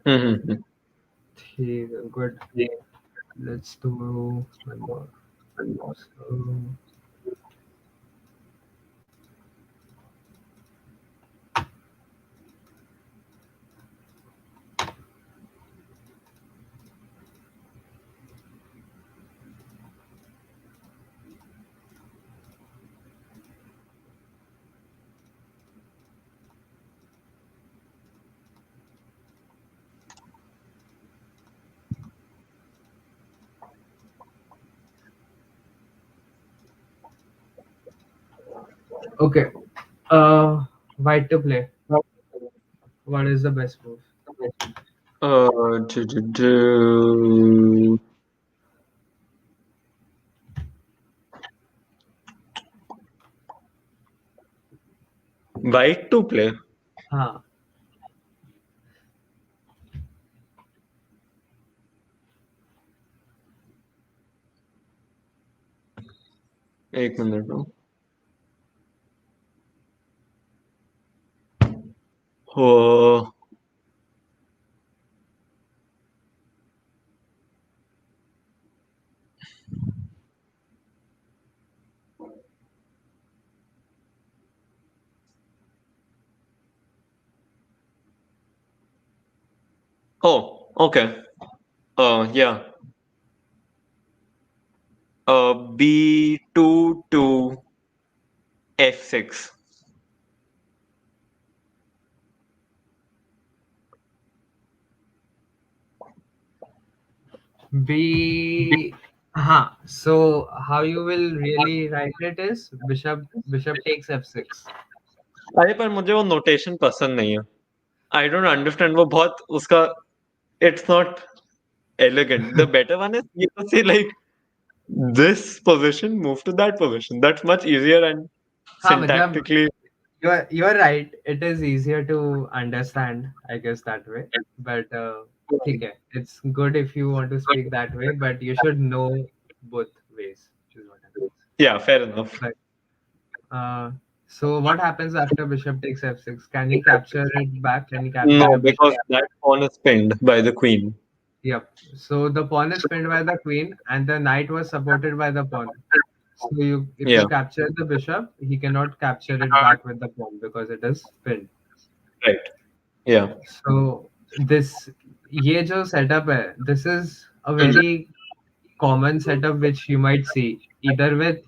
Speaker 2: Hmm.
Speaker 1: ठीक है, good. Let's do one more. So, okay. White to play. What is the best move?
Speaker 2: Do, do, do. White to play.
Speaker 1: हाँ.
Speaker 2: एक minute no. Oh, oh, okay. Yeah. B2 to F6.
Speaker 1: B. हाँ. So how you will really write it is bishop takes f6.
Speaker 2: अरे पर मुझे वो notation पसंद नहीं है. आई डोंट अंडरस्टैंड वो बहुत उसका. It's not elegant. The better one is you to say like this position, move to that position. That's much easier and
Speaker 1: हाँ मतलब
Speaker 2: syntactically.
Speaker 1: you're right. It is easier to understand, I guess, that way. But ठीक है. It's good if you want to speak that way, but you should know both ways. Is what I mean.
Speaker 2: Yeah, fair enough.
Speaker 1: But so what happens after bishop takes f6? Can he capture it back? Can he capture
Speaker 2: No,
Speaker 1: the bishop?
Speaker 2: because that pawn is pinned by the queen.
Speaker 1: Yep. So the pawn is pinned by the queen, and the knight was supported by the pawn. So if
Speaker 2: Yeah,
Speaker 1: you capture the bishop, he cannot capture it back with the pawn because it is pinned.
Speaker 2: right. Yeah.
Speaker 1: So this ये जो setup है, this is a very common setup which you might see either with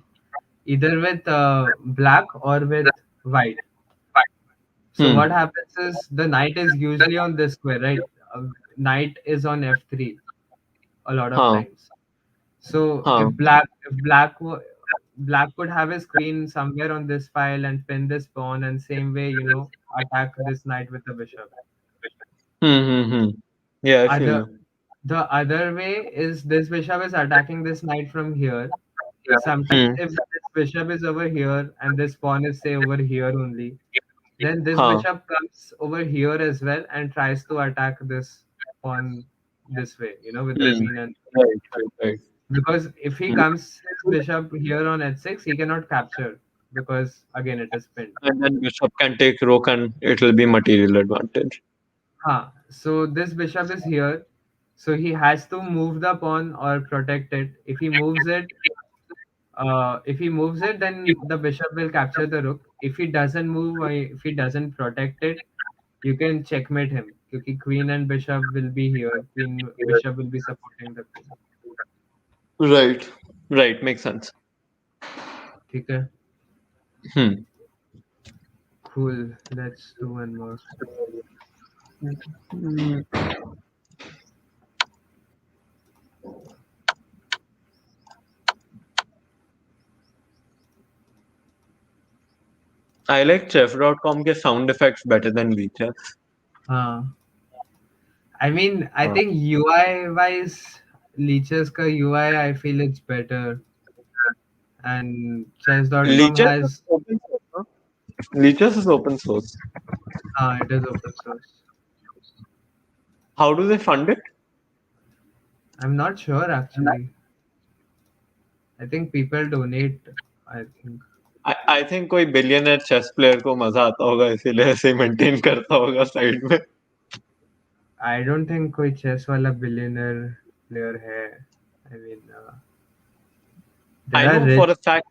Speaker 1: black or with white. So what
Speaker 2: Hmm.
Speaker 1: happens is the knight is usually on this square, right? Knight is on f3 a lot of
Speaker 2: Huh.
Speaker 1: times. So
Speaker 2: Huh.
Speaker 1: black could have his queen somewhere on this file and pin this pawn, and same way, attack this knight with the bishop.
Speaker 2: Hmm. Yeah, I feel
Speaker 1: Other
Speaker 2: you.
Speaker 1: The other way is this bishop is attacking this knight from here. Sometimes
Speaker 2: Hmm.
Speaker 1: if this bishop is over here and this pawn is say over here only, then this
Speaker 2: Huh.
Speaker 1: bishop comes over here as well and tries to attack this pawn this way, with the
Speaker 2: Hmm.
Speaker 1: queen. And
Speaker 2: Right, right, right.
Speaker 1: because if he
Speaker 2: Hmm.
Speaker 1: comes his bishop here on h6, he cannot capture because again it is pinned.
Speaker 2: And then bishop can take rook and it will be material advantage.
Speaker 1: So this bishop is here, so he has to move the pawn or protect it. If he moves it, then the bishop will capture the rook. If he doesn't move or if he doesn't protect it, you can checkmate him. Because queen and bishop will be here. Queen bishop will be supporting the queen.
Speaker 2: Right. Right, makes sense.
Speaker 1: ठीक है?
Speaker 2: Hmm.
Speaker 1: Cool. Let's do one more.
Speaker 2: I like chef.com के sound effects better than VChess.
Speaker 1: हाँ, I mean, I
Speaker 2: हाँ.
Speaker 1: think UI wise, Leeches ka UI, I feel it's better, and chess.com
Speaker 2: Leeches is
Speaker 1: has,
Speaker 2: open source, no? Leeches is open source.
Speaker 1: it is open source.
Speaker 2: How do they fund it?
Speaker 1: I'm not sure actually. I think people donate. I think.
Speaker 2: I think कोई billionaire chess player को मजा आता होगा इसीलिए ऐसे maintain करता होगा side में.
Speaker 1: I don't think कोई chess वाला billionaire player है. I mean,
Speaker 2: I
Speaker 1: there are
Speaker 2: know for
Speaker 1: rich.
Speaker 2: a fact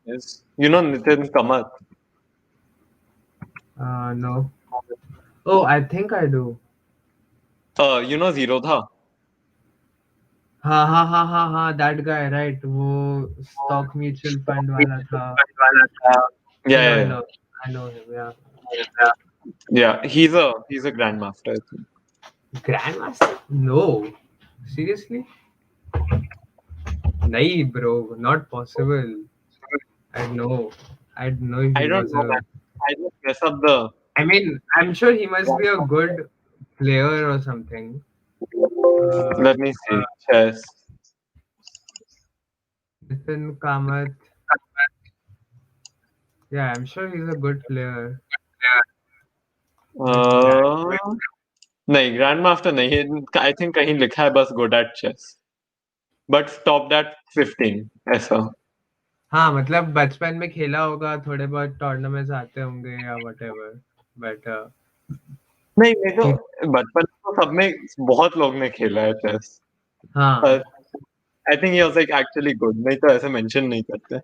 Speaker 2: is Nitin Kamath.
Speaker 1: No. Oh, I think I do.
Speaker 2: Zerodha.
Speaker 1: हाँ हाँ हाँ हाँ हाँ, that guy, right? वो stock mutual fund वाला था. I know,
Speaker 2: Yeah,
Speaker 1: I
Speaker 2: yeah,
Speaker 1: know, I know him. Yeah.
Speaker 2: yeah. Yeah, he's a grandmaster, I think.
Speaker 1: Grandmaster? No. Seriously? Nahi, bro. Not possible. I know. I know he
Speaker 2: I don't
Speaker 1: was
Speaker 2: know,
Speaker 1: a.
Speaker 2: man. I just mess up the.
Speaker 1: I mean, I'm sure he must be a good player or something. Uh,
Speaker 2: Let me see. Chess.
Speaker 1: Nitin Kamath. Yeah, I'm sure he's a good player. But grand.
Speaker 2: Uh, नहीं grandmaster नहीं है. I think कहीं लिखा है बस good at chess. But stopped at 15 ऐसा.
Speaker 1: हाँ, मतलब बचपन में खेला होगा, थोड़े बहुत टूर्नामेंट्स आते होंगे या whatever. But
Speaker 2: नहीं मेरे
Speaker 1: he,
Speaker 2: को बचपन में तो सब में बहुत लोग ने खेला है chess.
Speaker 1: हाँ
Speaker 2: But I think he was like actually good. नहीं तो ऐसे mention नहीं करते.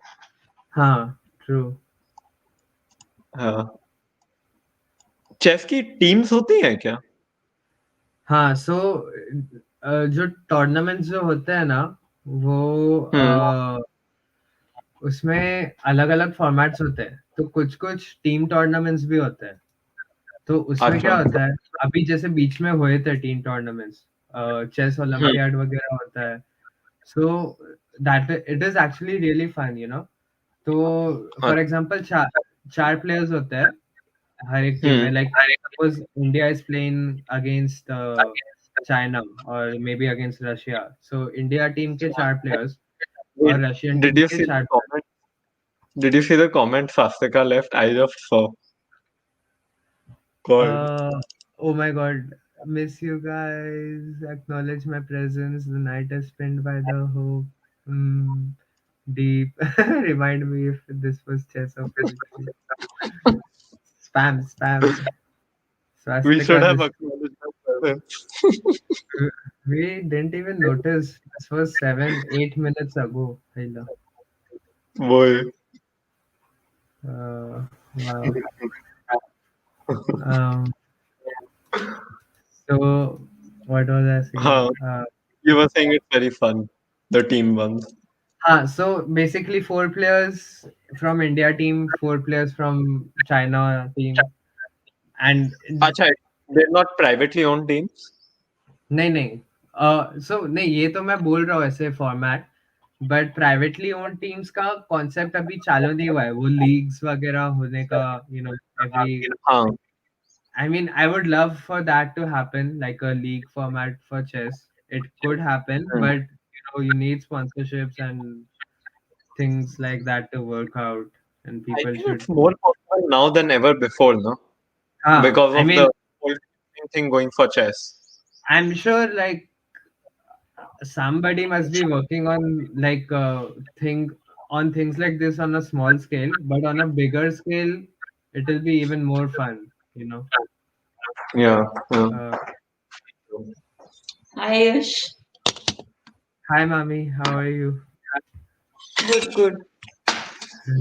Speaker 1: हाँ, true.
Speaker 2: हाँ. चेस की टीम्स होती हैं क्या?
Speaker 1: हाँ, सो जो टूर्नामेंट्स जो होते हैं ना, वो
Speaker 2: हम्म.
Speaker 1: उसमें अलग-अलग फॉर्मेट्स होते हैं। तो कुछ-कुछ टीम टूर्नामेंट्स भी होते हैं। तो उसमें
Speaker 2: अच्छा.
Speaker 1: क्या होता है, अभी जैसे बीच में हुए थे team tournaments, chess
Speaker 2: hmm.
Speaker 1: Olympiad वगैरह होता है। So that it is actually really fun, you know. तो फॉर
Speaker 2: अच्छा.
Speaker 1: एग्ज़ाम्पल 4 प्लेयर्स होते हैं हर एक टीम में,
Speaker 2: hmm.
Speaker 1: Like suppose India is playing against China और maybe against Russia, so India team के 4 प्लेयर्स
Speaker 2: Wait,
Speaker 1: और रशियन
Speaker 2: did
Speaker 1: टीम
Speaker 2: you
Speaker 1: के
Speaker 2: see the
Speaker 1: 4 players.
Speaker 2: comment? Did you see the comment Swastika left? I just saw. God.
Speaker 1: Oh my god, miss you guys, acknowledge my presence, the night is spent by the hope. mm, Deep. Remind me if this was chess or poetry. Spam.
Speaker 2: We
Speaker 1: Swastika,
Speaker 2: should have
Speaker 1: this
Speaker 2: acknowledged her presence.
Speaker 1: we didn't even notice. This was 7-8 minutes ago. Haila.
Speaker 2: Boy.
Speaker 1: Wow. Um, so what was I saying?
Speaker 2: Huh. You were saying it's very fun. The team ones.
Speaker 1: So basically 4 players from India team, 4 players from China team, and
Speaker 2: Acha, they're not privately owned teams?
Speaker 1: नहीं so नहीं, ये तो मैं बोल रहा हूँ ऐसे format, but privately own teams का कॉन्सेप्ट अभी चालू नहीं हुआ है, वो लीग्स वगैरह होने का, you know, every,
Speaker 2: Huh.
Speaker 1: I mean, I would love for that to happen, like a league format for chess. It could happen,
Speaker 2: Hmm.
Speaker 1: but you need sponsorships and things like that to work out, and
Speaker 2: I
Speaker 1: people
Speaker 2: think
Speaker 1: should.
Speaker 2: it's more possible now than ever before, no? Because
Speaker 1: I
Speaker 2: of
Speaker 1: mean,
Speaker 2: the whole thing going for chess.
Speaker 1: I'm sure like somebody must be working on like thing on things like this on a small scale, but on a bigger scale, it'll be even more fun, you know.
Speaker 2: Yeah. Yeah.
Speaker 1: Uh,
Speaker 3: Hi, Yash.
Speaker 1: Hi, mommy. How are you?
Speaker 3: Good.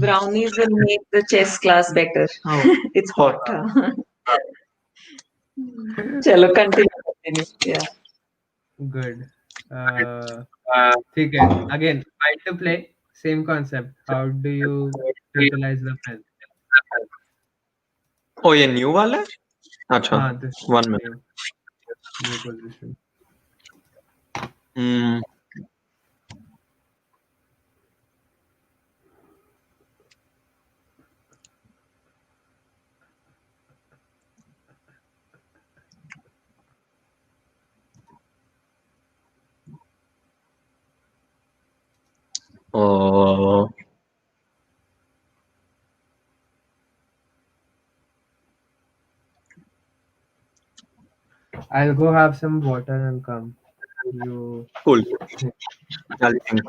Speaker 3: Brownies will make the chess class better.
Speaker 2: Oh.
Speaker 3: It's hot. Chalo, continue. Yeah.
Speaker 1: Good. Uh, ठीक है. Again, fight to play. Same concept. How do you utilize the pen?
Speaker 2: Oh, ये new वाला है? अच्छा.
Speaker 1: हाँ, this is
Speaker 2: 1 minute.
Speaker 1: new position.
Speaker 2: Hmm.
Speaker 1: I'll go have some water and come. You
Speaker 2: Cool.
Speaker 1: think.
Speaker 2: I'll think.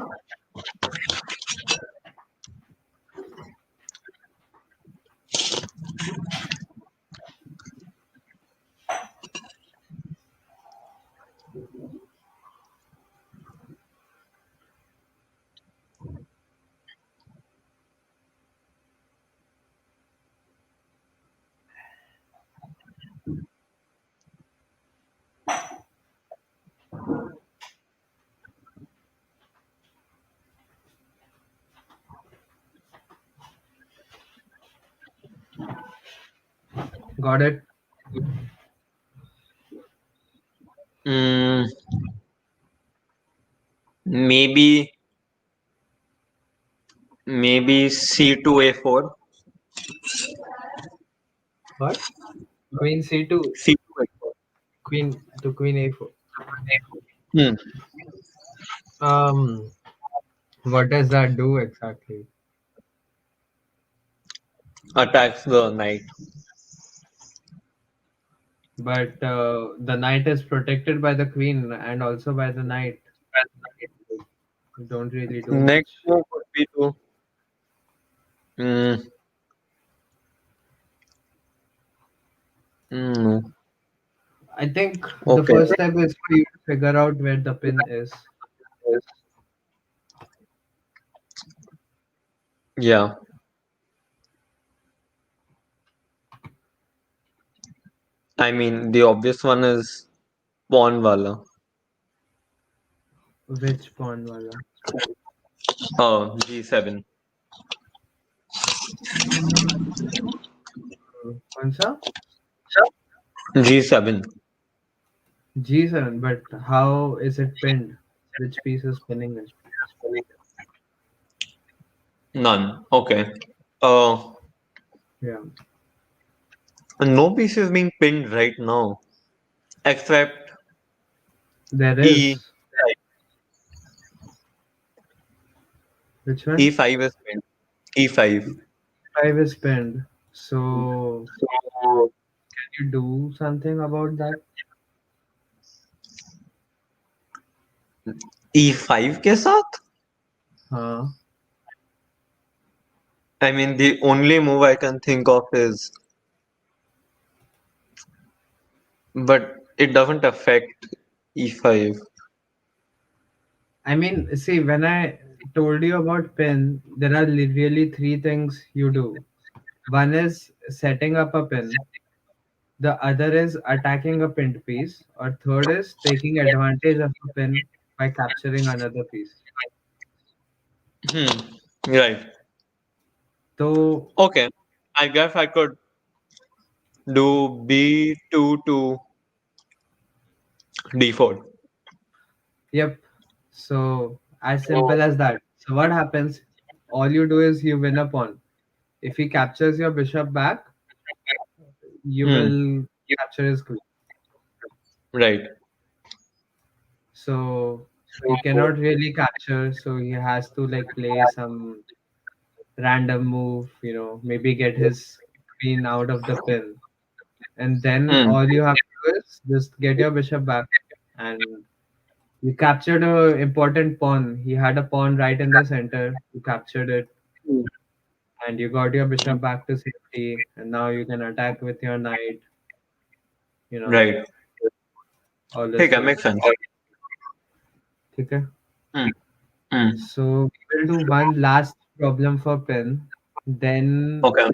Speaker 1: Got it?
Speaker 2: Mm, maybe C2A4.
Speaker 1: What? Queen C2,
Speaker 2: C2A4.
Speaker 1: Queen A4.
Speaker 2: Hmm.
Speaker 1: Um, what does that do exactly?
Speaker 2: Attacks the knight.
Speaker 1: But the knight is protected by the queen and also by the knight. You don't really do
Speaker 2: Next
Speaker 1: much.
Speaker 2: move would be to. Mm, no.
Speaker 1: I think the
Speaker 2: Okay.
Speaker 1: first step is for you to figure out where the pin is.
Speaker 2: Yeah. I mean, the obvious one is pawn wala.
Speaker 1: Which pawn wala?
Speaker 2: Oh, G7.
Speaker 1: कौन सा?
Speaker 2: G7.
Speaker 1: G7, but how is it pinned? Which piece is pinning it?
Speaker 2: None. Okay. Uh,
Speaker 1: Yeah,
Speaker 2: no piece is being pinned right now, except
Speaker 1: there
Speaker 2: E.
Speaker 1: is. Which one?
Speaker 2: E5 is pinned. E5.
Speaker 1: 5 is pinned. So, can you do something about that?
Speaker 2: E5 के साथ?
Speaker 1: हाँ.
Speaker 2: I mean, the only move I can think of is, but it doesn't affect E5.
Speaker 1: I mean, see, when I told you about pin, there are really three things you do. One is setting up a pin, the other is attacking a pinned piece, or third is taking advantage of a pin by capturing another piece.
Speaker 2: Hmm. Right.
Speaker 1: So,
Speaker 2: Okay. I guess I could do B2 to D4.
Speaker 1: yep. So, as simple as that. So, what happens? All you do is you win a pawn. If he captures your bishop back, you
Speaker 2: Hmm.
Speaker 1: will capture his queen.
Speaker 2: Right.
Speaker 1: So, he cannot really capture, so he has to like play some random move, maybe get his queen out of the pin. And then
Speaker 2: Hmm.
Speaker 1: all you have to do is just get your bishop back. And you captured a important pawn. He had a pawn right in the center. You captured it and you got your bishop back to safety. And now you can attack with your knight, you know,
Speaker 2: Right.
Speaker 1: all
Speaker 2: Hey,
Speaker 1: those
Speaker 2: that
Speaker 1: things.
Speaker 2: makes sense.
Speaker 1: Okay.
Speaker 2: Hmm. Hmm.
Speaker 1: So we will do one last problem for pin. Then
Speaker 2: Okay.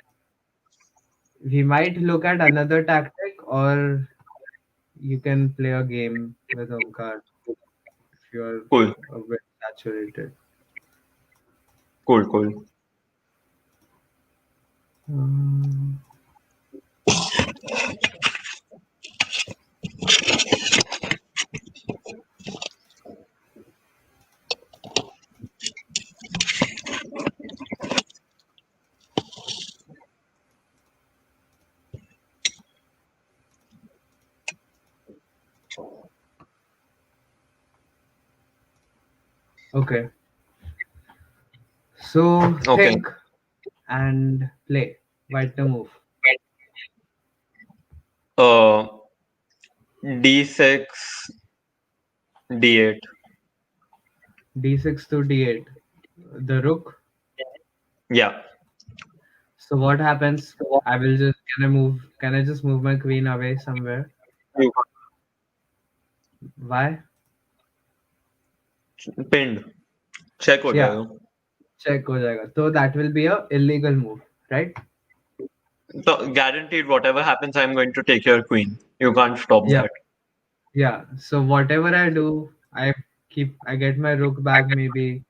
Speaker 1: we might look at another tactic, or you can play a game with Omkar if you're
Speaker 2: Cool.
Speaker 1: a bit saturated.
Speaker 2: Cool. Cool.
Speaker 1: Um, okay, so
Speaker 2: Okay.
Speaker 1: think and play. White to move.
Speaker 2: Uh, D6, D8.
Speaker 1: D6 to D8. The rook.
Speaker 2: Yeah.
Speaker 1: So what happens? I will just can I just move my queen away somewhere?
Speaker 2: You
Speaker 1: Why?
Speaker 2: pinned. Check हो
Speaker 1: Yeah,
Speaker 2: जाएगा.
Speaker 1: check हो जाएगा. So that will be a illegal move, right?
Speaker 2: So guaranteed, whatever happens, I'm going to take your queen. You can't stop
Speaker 1: Yeah,
Speaker 2: that.
Speaker 1: yeah. So whatever I do, I get my rook back maybe.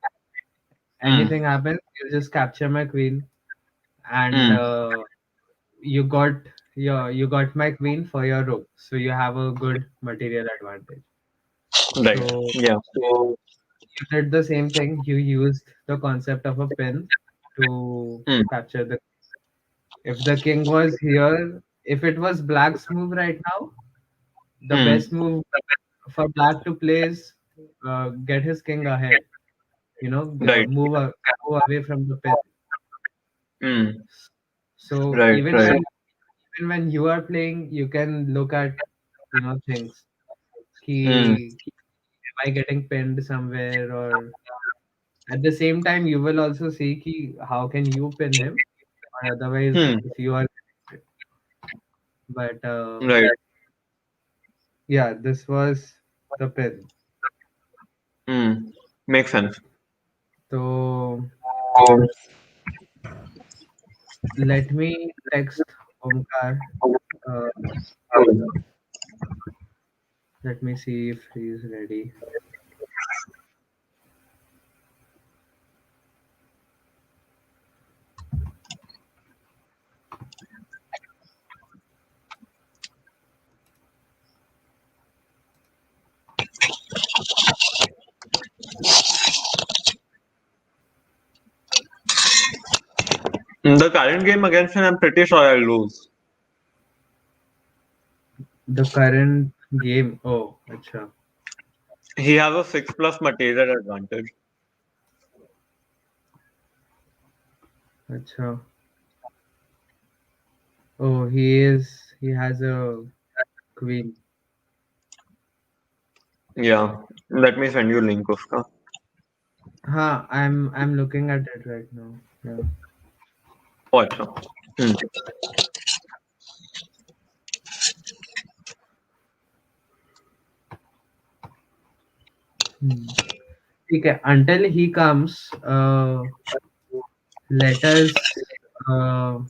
Speaker 2: Hmm.
Speaker 1: Anything happens, you just capture my queen and
Speaker 2: Hmm.
Speaker 1: you got you got my queen for your rook. So you have a good material advantage.
Speaker 2: Right.
Speaker 1: So
Speaker 2: Yeah.
Speaker 1: you did the same thing. You used the concept of a pin to
Speaker 2: Hmm.
Speaker 1: capture the. If the king was here, if it was black's move right now, the
Speaker 2: Hmm.
Speaker 1: best move for black to play is get his king ahead.
Speaker 2: Right.
Speaker 1: Move away from the pin.
Speaker 2: Hmm.
Speaker 1: So
Speaker 2: Right. Right.
Speaker 1: even when you are playing, you can look at things.
Speaker 2: Hmm.
Speaker 1: Ki, am I getting pinned somewhere? Or at the same time, you will also see ki, how can you pin him? Or otherwise,
Speaker 2: Hmm.
Speaker 1: if you are, but
Speaker 2: Right.
Speaker 1: yeah, this was the pin.
Speaker 2: Hmm. Makes sense.
Speaker 1: So let me text Omkar. Uh, Let me see if he's ready.
Speaker 2: The current game against him, I'm pretty sure I'll lose.
Speaker 1: The current game. Oh, acha,
Speaker 2: He has a 6+ material advantage.
Speaker 1: acha. Oh, he has a queen.
Speaker 2: Yeah. Let me send you link uska.
Speaker 1: I'm looking at it right now. Yeah.
Speaker 2: Oh, अच्छा. Hmm.
Speaker 1: Hmm. Okay. Until he comes, let us uh,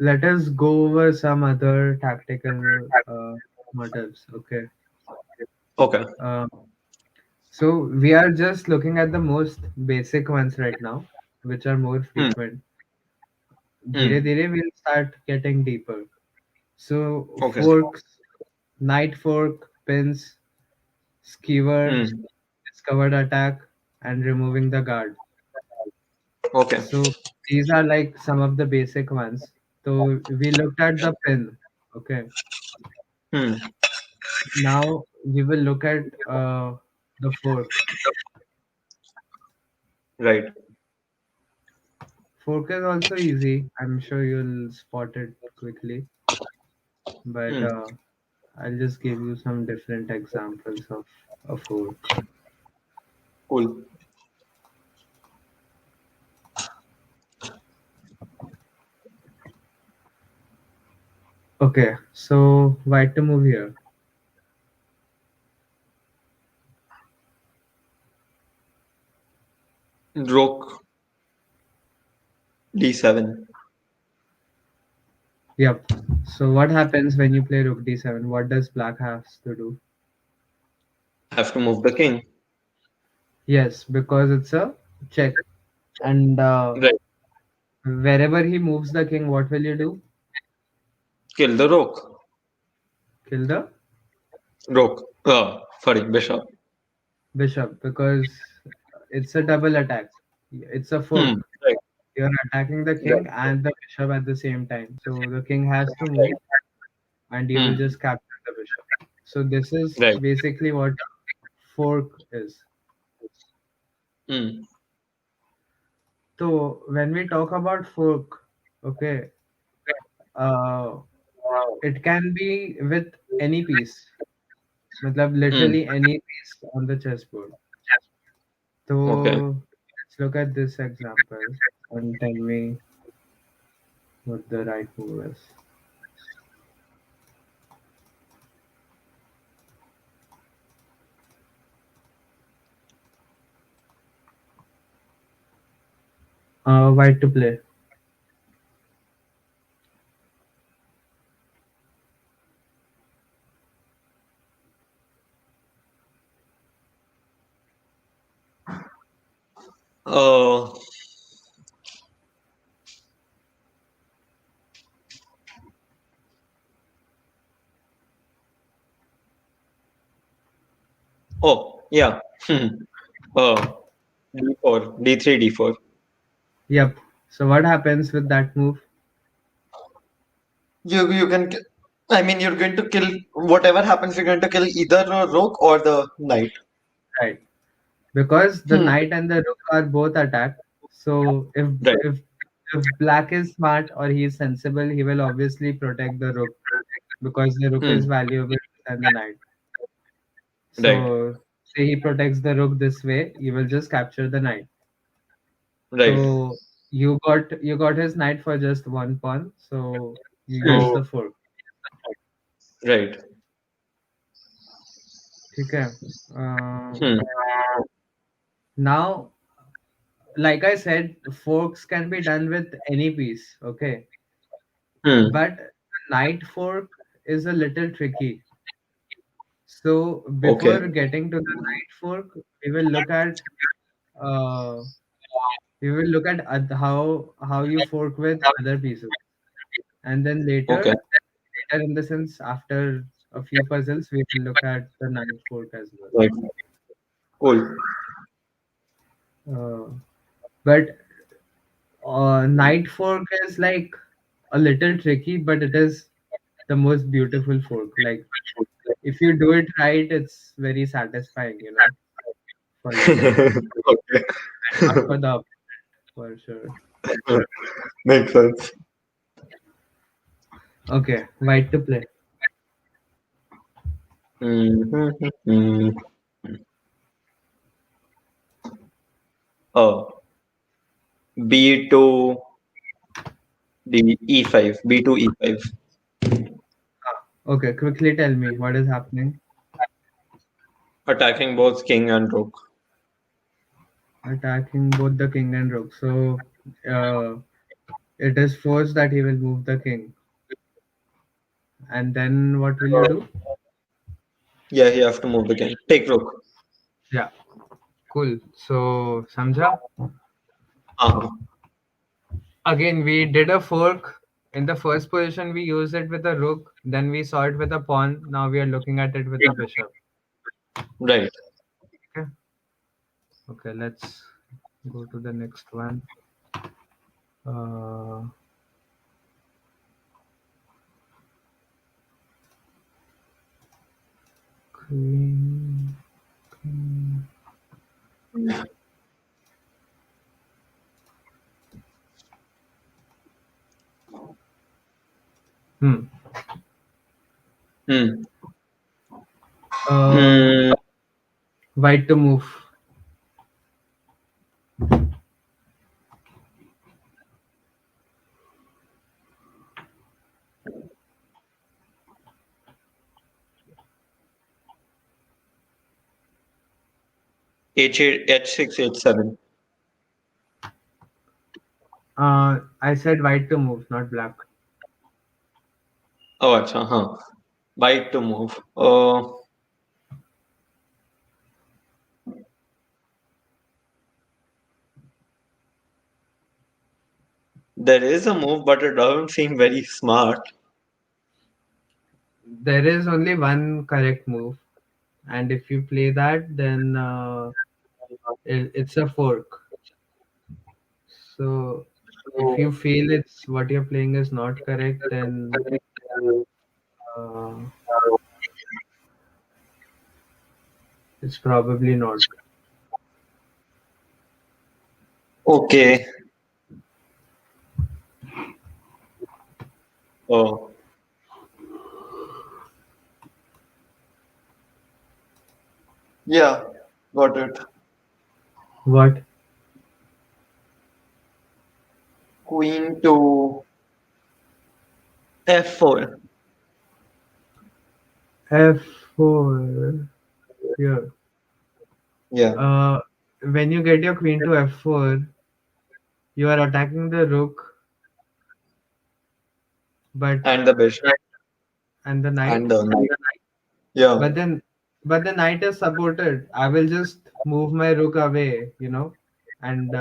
Speaker 1: let us go over some other tactical motives. Okay.
Speaker 2: Okay.
Speaker 1: Uh, so we are just looking at the most basic ones right now, which are more
Speaker 2: Hmm.
Speaker 1: frequent. धीरे
Speaker 2: Hmm.
Speaker 1: धीरे we'll start getting deeper. So
Speaker 2: Okay.
Speaker 1: forks, knight fork, pins, skewer,
Speaker 2: Hmm.
Speaker 1: discovered attack, and removing the guard.
Speaker 2: Okay.
Speaker 1: So these are like some of the basic ones. So we looked at the pin. Okay.
Speaker 2: Hmm.
Speaker 1: Now we will look at the fork.
Speaker 2: Right.
Speaker 1: Fork is also easy. I'm sure you'll spot it quickly. But
Speaker 2: Hmm.
Speaker 1: I'll just give you some different examples of a fork.
Speaker 2: Cool.
Speaker 1: Okay. So white to move here.
Speaker 2: Rook D7.
Speaker 1: Yep. So what happens when you play rook d7? What does black has to do?
Speaker 2: Have to move the king.
Speaker 1: Yes, because it's a check. And
Speaker 2: Right.
Speaker 1: wherever he moves the king, what will you do?
Speaker 2: Kill the rook.
Speaker 1: Kill the
Speaker 2: Rook. Sorry, bishop.
Speaker 1: bishop because it's a double attack. It's a
Speaker 2: Hmm.
Speaker 1: fork.
Speaker 2: Right.
Speaker 1: You're attacking the
Speaker 2: Right.
Speaker 1: king and the bishop at the same time. So the king has to move and you will
Speaker 2: Hmm.
Speaker 1: just capture the bishop. So this is
Speaker 2: Right.
Speaker 1: basically what a fork is.
Speaker 2: Hmm.
Speaker 1: So when we talk about fork, okay, uh, it can be with any piece, matlab
Speaker 2: Hmm.
Speaker 1: literally any piece on the chessboard.
Speaker 2: Okay.
Speaker 1: So let's look at this example and tell me what the right move is. White to play.
Speaker 2: Oh, oh, yeah. Oh, D4, D3, D4.
Speaker 1: Yep. So what happens with that move?
Speaker 2: You can. I mean, you're going to kill whatever happens. You're going to kill either the rook or the knight.
Speaker 1: Right. Because the
Speaker 2: Hmm.
Speaker 1: knight and the rook are both attacked. So
Speaker 2: Right.
Speaker 1: if black is smart or he is sensible, he will obviously protect the rook because the rook is
Speaker 2: Hmm.
Speaker 1: valuable than the knight.
Speaker 2: Right.
Speaker 1: So say he protects the rook this way, he will just capture the knight.
Speaker 2: Right.
Speaker 1: So you got his knight for just one pawn. So you use
Speaker 2: Hmm.
Speaker 1: the fork.
Speaker 2: Right.
Speaker 1: Okay.
Speaker 2: Hmm.
Speaker 1: Now, like I said, forks can be done with any piece. Okay,
Speaker 2: Hmm.
Speaker 1: but the knight fork is a little tricky. So
Speaker 2: Okay.
Speaker 1: before getting to the knight fork, we will look at uh, how you fork with other pieces, and then
Speaker 2: Okay.
Speaker 1: later in the sense after a few puzzles, we will look at the knight fork as well.
Speaker 2: Right. Cool.
Speaker 1: But Night fork is like a little tricky, but it is the most beautiful fork. Like if you do it right, it's very satisfying, for you
Speaker 2: Okay.
Speaker 1: and not for the opponent for sure.
Speaker 2: Makes sense.
Speaker 1: Okay, white to play.
Speaker 2: Hmm. Oh, B to E5. B to E5.
Speaker 1: Okay, quickly tell me what is happening.
Speaker 2: Attacking both king and rook.
Speaker 1: Attacking both the king and rook. So uh, it is forced that he will move the king. And then what will you do?
Speaker 2: Yeah, you have to move the king. Take rook.
Speaker 1: Yeah, cool. So Samjha,
Speaker 2: Uh-huh.
Speaker 1: again, we did a fork. In the first position, we used it with a rook. Then we saw it with a pawn. Now we are looking at it with a bishop.
Speaker 2: Right.
Speaker 1: Okay. Okay. Let's go to the next one. Uh, queen. Queen. Hmm.
Speaker 2: Hmm.
Speaker 1: Uh,
Speaker 2: Mm,
Speaker 1: white to move.
Speaker 2: H8, H6, H7.
Speaker 1: I said white to move, not black.
Speaker 2: Oh, acha, huh. White to move. There is a move, but it doesn't seem very smart.
Speaker 1: There is only one correct move, and if you play that, then it's a fork. So if you feel it's what you're playing is not correct, then uh, it's probably not.
Speaker 2: Okay. Yeah, got it.
Speaker 1: What?
Speaker 2: Queen to f4.
Speaker 1: F4. Here.
Speaker 2: Yeah,
Speaker 1: Uh, when you get your queen to F4, you are attacking the rook, but
Speaker 2: and the bishop
Speaker 1: and the knight.
Speaker 2: and the knight. Yeah,
Speaker 1: But then, but the knight is supported. I will just move my rook away, and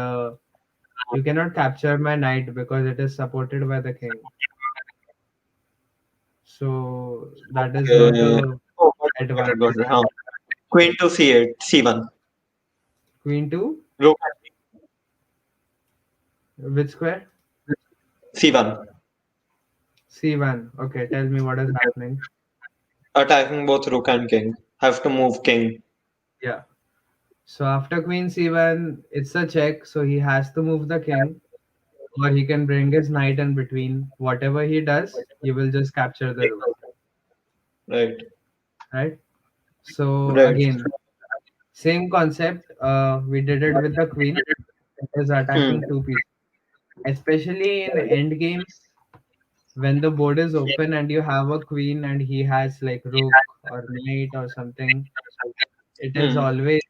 Speaker 1: you cannot capture my knight because it is supported by the king. So that is not
Speaker 2: okay.
Speaker 1: a
Speaker 2: Oh, got it, got
Speaker 1: advantage.
Speaker 2: it. Huh. Queen to c8, c1.
Speaker 1: Queen to
Speaker 2: Rook
Speaker 1: which square?
Speaker 2: c1.
Speaker 1: C1. Okay, tell me what is happening.
Speaker 2: Attacking both rook and king. Have to move king.
Speaker 1: Yeah. So after queen c1, it's a check. So he has to move the king, or he can bring his knight in between. Whatever he does, he will just capture the rook.
Speaker 2: Right,
Speaker 1: Right. So
Speaker 2: right.
Speaker 1: again, same concept. We did it with the queen. It is
Speaker 2: Hmm,
Speaker 1: attacking two pieces. Especially in end games, when the board is open and you have a queen and he has like rook or knight or something, it is
Speaker 2: hmm.
Speaker 1: always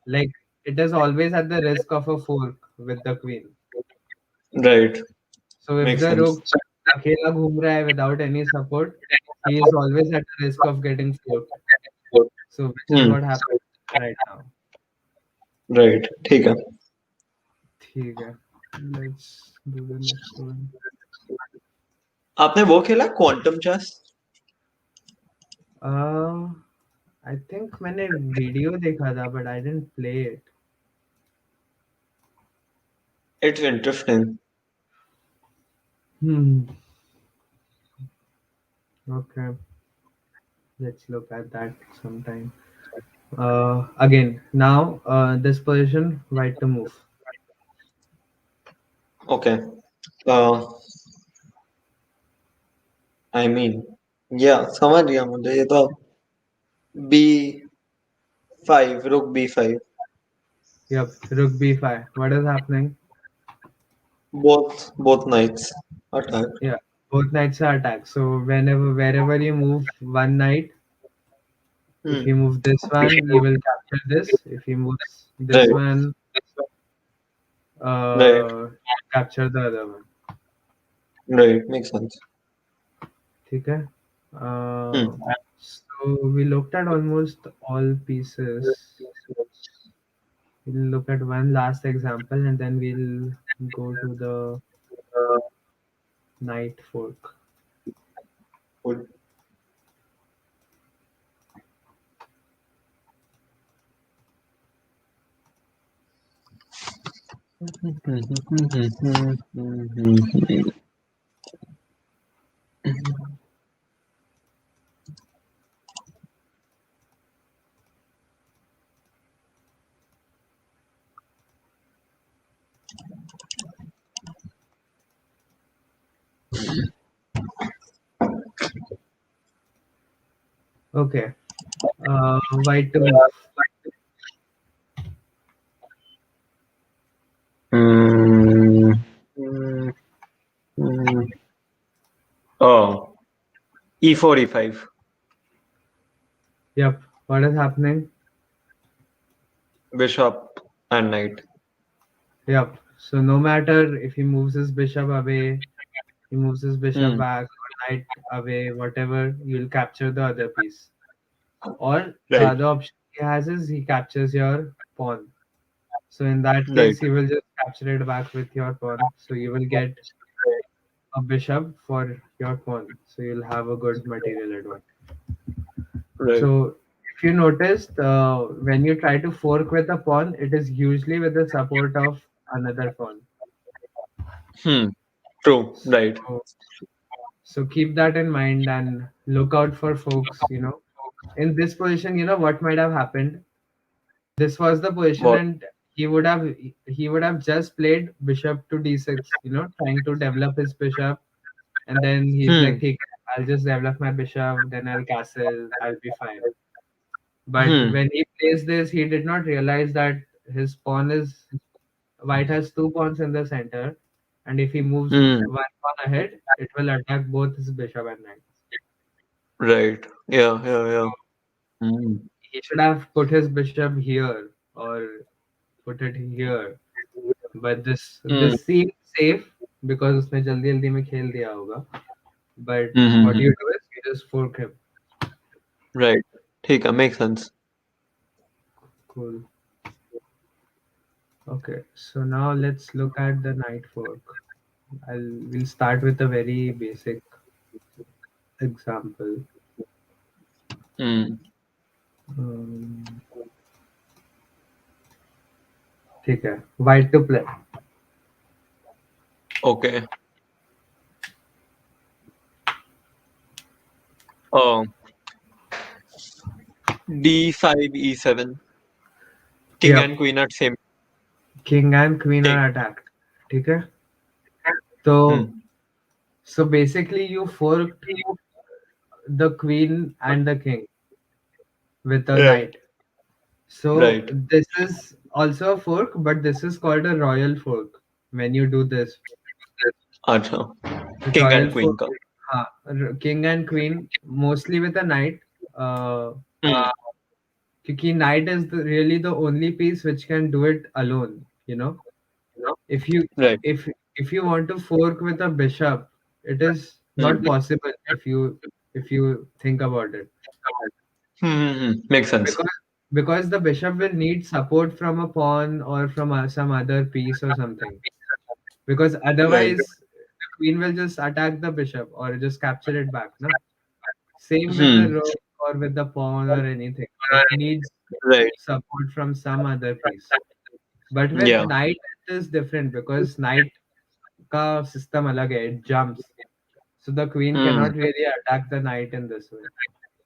Speaker 1: like it is always at the risk of a fork with the queen.
Speaker 2: Right,
Speaker 1: So if
Speaker 2: makes
Speaker 1: the
Speaker 2: sense.
Speaker 1: rook अकेला घूम रहा है without any support, he is always at the risk of getting forked. So which is
Speaker 2: Hmm,
Speaker 1: what happened right now.
Speaker 2: right. ठीक है.
Speaker 1: ठीक है. Let's do the next one.
Speaker 2: आपने वो खेला quantum chess?
Speaker 1: Uh, I think मैंने video देखा था but I didn't play it.
Speaker 2: It's interesting.
Speaker 1: Hmm. Okay. Let's look at that sometime. Again, now this position, white to move.
Speaker 2: Okay. Uh, I mean, yeah, समझ गया मुझे ये तो B5, rook B5.
Speaker 1: Yep, rook b5. What is happening?
Speaker 2: Both knights attack.
Speaker 1: Yeah, both knights are attacked. So wherever you move one knight, if
Speaker 2: Hmm.
Speaker 1: you move this one, you will capture this. If you move this
Speaker 2: Right,
Speaker 1: one,
Speaker 2: right,
Speaker 1: capture the other one.
Speaker 2: right. Makes sense.
Speaker 1: ठीक है?
Speaker 2: Hmm.
Speaker 1: So we looked at almost all pieces. We'll look at one last example and then we'll go to the knight fork.
Speaker 2: Good.
Speaker 1: Okay. White to move.
Speaker 2: Hmm. Hmm. Hmm. Oh, E4, E5.
Speaker 1: Yep. What is happening?
Speaker 2: Bishop and knight.
Speaker 1: Yep. So no matter if he moves his bishop away, he moves his bishop
Speaker 2: Hmm.
Speaker 1: back, or knight away, whatever, you'll capture the other piece. Or the
Speaker 2: Right,
Speaker 1: other option he has is he captures your pawn. So in that
Speaker 2: right,
Speaker 1: case, he will just capture it back with your pawn. So you will get a bishop for your pawn. So you'll have a good material advantage.
Speaker 2: right.
Speaker 1: So if you noticed, when you try to fork with a pawn, it is usually with the support of another pawn.
Speaker 2: Hmm. True. Right.
Speaker 1: So, so keep that in mind and look out for folks, in this position, what might have happened. This was the position
Speaker 2: What?
Speaker 1: and he would have just played bishop to d6, trying to develop his bishop, and then he's like,
Speaker 2: Hmm.
Speaker 1: "Okay, I'll just develop my bishop, then I'll castle, I'll be fine." But
Speaker 2: Hmm.
Speaker 1: when he plays this, he did not realize that his pawn is white has two pawns in the center, and if he moves
Speaker 2: Hmm.
Speaker 1: one pawn ahead, it will attack both his bishop and knight.
Speaker 2: Right. Yeah. Yeah. Yeah. Hmm.
Speaker 1: He should have put his bishop here or put it here, but
Speaker 2: Hmm.
Speaker 1: this seems safe because उसने जल्दी जल्दी में खेल दिया होगा. But
Speaker 2: Hmm. Hmm,
Speaker 1: what
Speaker 2: hmm.
Speaker 1: you do is you just fork him.
Speaker 2: Right. ठीक है. Makes sense.
Speaker 1: Cool. Okay, so now let's look at the knight fork. We'll start with a very basic example.
Speaker 2: Hmm.
Speaker 1: Um, ठीक है. White to play.
Speaker 2: Okay. Uh, D5 E7. King
Speaker 1: Yep.
Speaker 2: and queen at same.
Speaker 1: King and queen
Speaker 2: Take.
Speaker 1: are attacked. ठीक है. तो
Speaker 2: Hmm.
Speaker 1: so basically you forked the queen and the king with a
Speaker 2: Right.
Speaker 1: knight. So
Speaker 2: Right.
Speaker 1: this is also a fork, but this is called a royal fork. When you do this,
Speaker 2: अच्छा. King
Speaker 1: royal
Speaker 2: and
Speaker 1: fork,
Speaker 2: queen का.
Speaker 1: king and queen mostly with a knight. Uh,
Speaker 2: Hmm.
Speaker 1: क्योंकि knight is really the only piece which can do it alone. You know, if you
Speaker 2: Right.
Speaker 1: if you want to fork with a bishop, it is not
Speaker 2: Hmm.
Speaker 1: possible if you think about it.
Speaker 2: Hmm. Makes sense.
Speaker 1: Because the bishop will need support from a pawn or from some other piece or something, because
Speaker 2: Right.
Speaker 1: otherwise the queen will just attack the bishop or just capture it back, no? Same with the
Speaker 2: Hmm.
Speaker 1: rook or with the pawn or anything, it needs
Speaker 2: Right.
Speaker 1: support from some other piece. But with
Speaker 2: Yeah.
Speaker 1: knight it is different because knight ka system alag hai, it jumps, so the queen
Speaker 2: Hmm.
Speaker 1: cannot really attack the knight in this way.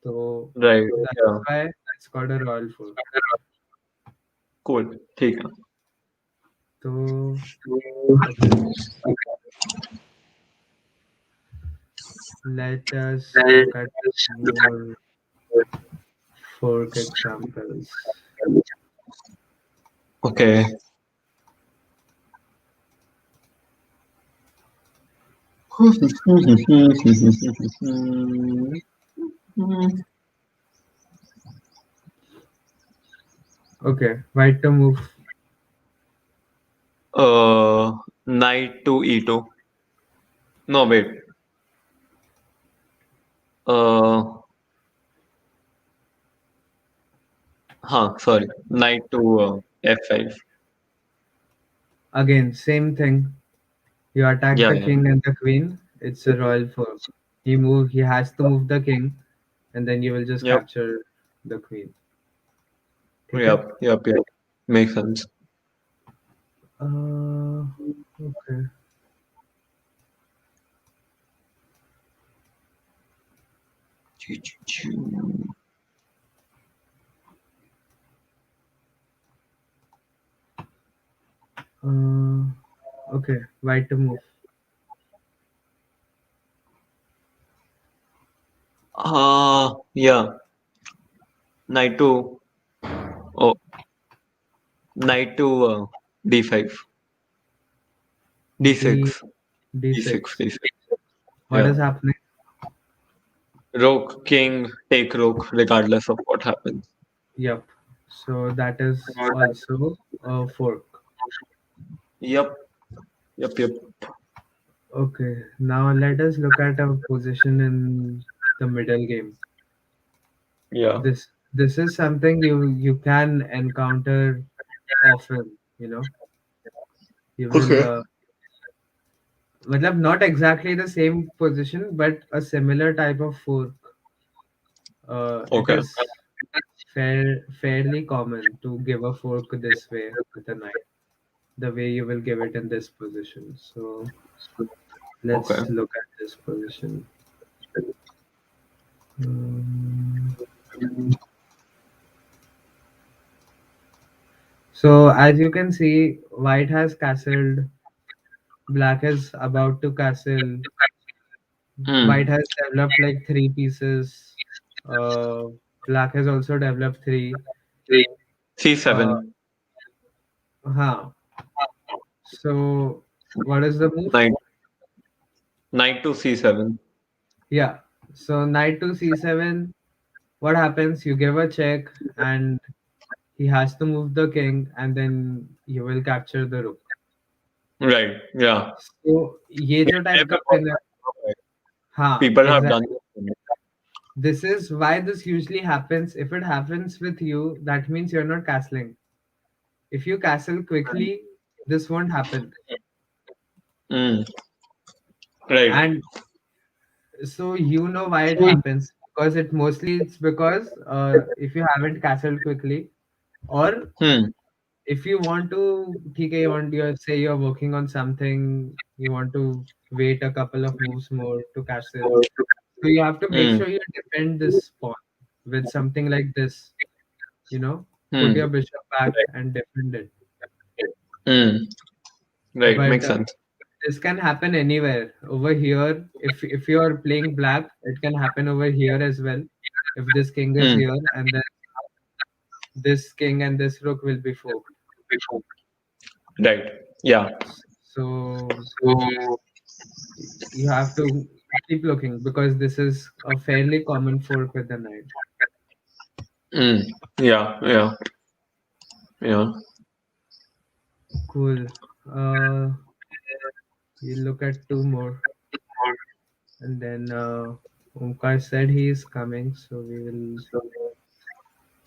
Speaker 1: So
Speaker 2: Right.
Speaker 1: that's
Speaker 2: Yeah.
Speaker 1: why it's called a royal fork.
Speaker 2: Cool. ठीक है.
Speaker 1: So okay, let us look at more fork examples.
Speaker 2: Okay.
Speaker 1: Okay, white to move.
Speaker 2: Knight to E2. No, wait. Uh, हाँ, sorry. Knight to F5.
Speaker 1: Again, same thing. You attack
Speaker 2: Yeah,
Speaker 1: the
Speaker 2: yeah.
Speaker 1: king and the queen. It's a royal fork. He has to move the king, and then you will just
Speaker 2: Yep.
Speaker 1: capture the queen. Okay.
Speaker 2: Yep. Yep. Yep. Makes sense.
Speaker 1: Uh, okay. Uh, okay. White to move.
Speaker 2: Yeah. Knight to oh, knight to D5.
Speaker 1: D
Speaker 2: D6. D6.
Speaker 1: D6.
Speaker 2: D6.
Speaker 1: What
Speaker 2: Yeah.
Speaker 1: is happening?
Speaker 2: Rook, king, take rook, regardless of what happens.
Speaker 1: Yep. So that is also a fork.
Speaker 2: Yep. Yep. Yep.
Speaker 1: Okay. Now let us look at a position in the middle game.
Speaker 2: Yeah.
Speaker 1: This is something you can encounter often. You will
Speaker 2: Okay.
Speaker 1: matlab not exactly the same position, but a similar type of fork. It
Speaker 2: Okay.
Speaker 1: is fairly common to give a fork this way with a knife, the way you will give it in this position. So
Speaker 2: Okay.
Speaker 1: let's look at this position. Um, so as you can see, white has castled, black is about to castle. White
Speaker 2: Hmm.
Speaker 1: has developed like three pieces. Uh, Black has also developed 3. Uh,
Speaker 2: C7.
Speaker 1: huh. So what is the move?
Speaker 2: Knight, knight to C7.
Speaker 1: Yeah. So knight to c7. What happens? You give a check, and he has to move the king, and then you will capture the rook.
Speaker 2: Right. Yeah.
Speaker 1: So ये जो type का winner, हाँ,
Speaker 2: People have done
Speaker 1: exactly.
Speaker 2: this to me.
Speaker 1: This is why this usually happens. If it happens with you, that means you're not castling. If you castle quickly, this won't happen.
Speaker 2: Mm. Right.
Speaker 1: And so you know why it happens, because it's because if you haven't castled quickly, or
Speaker 2: Hmm.
Speaker 1: if you want to, okay, you're working on something, you want to wait a couple of moves more to castle. So you have to make
Speaker 2: Hmm.
Speaker 1: sure you defend this pawn with something like this. You know, put
Speaker 2: Hmm.
Speaker 1: your bishop back and defend it.
Speaker 2: Hmm. Right.
Speaker 1: But
Speaker 2: Makes sense.
Speaker 1: this can happen anywhere. Over here, if you are playing black, it can happen over here as well. If this king is
Speaker 2: Hmm.
Speaker 1: here, and then this king and this rook will be forked.
Speaker 2: Right. Yeah.
Speaker 1: So you have to keep looking, because this is a fairly common fork with the knight.
Speaker 2: Hmm. Yeah. Yeah. Yeah.
Speaker 1: Cool. You look at two more, and then Omkar said he is coming, so we will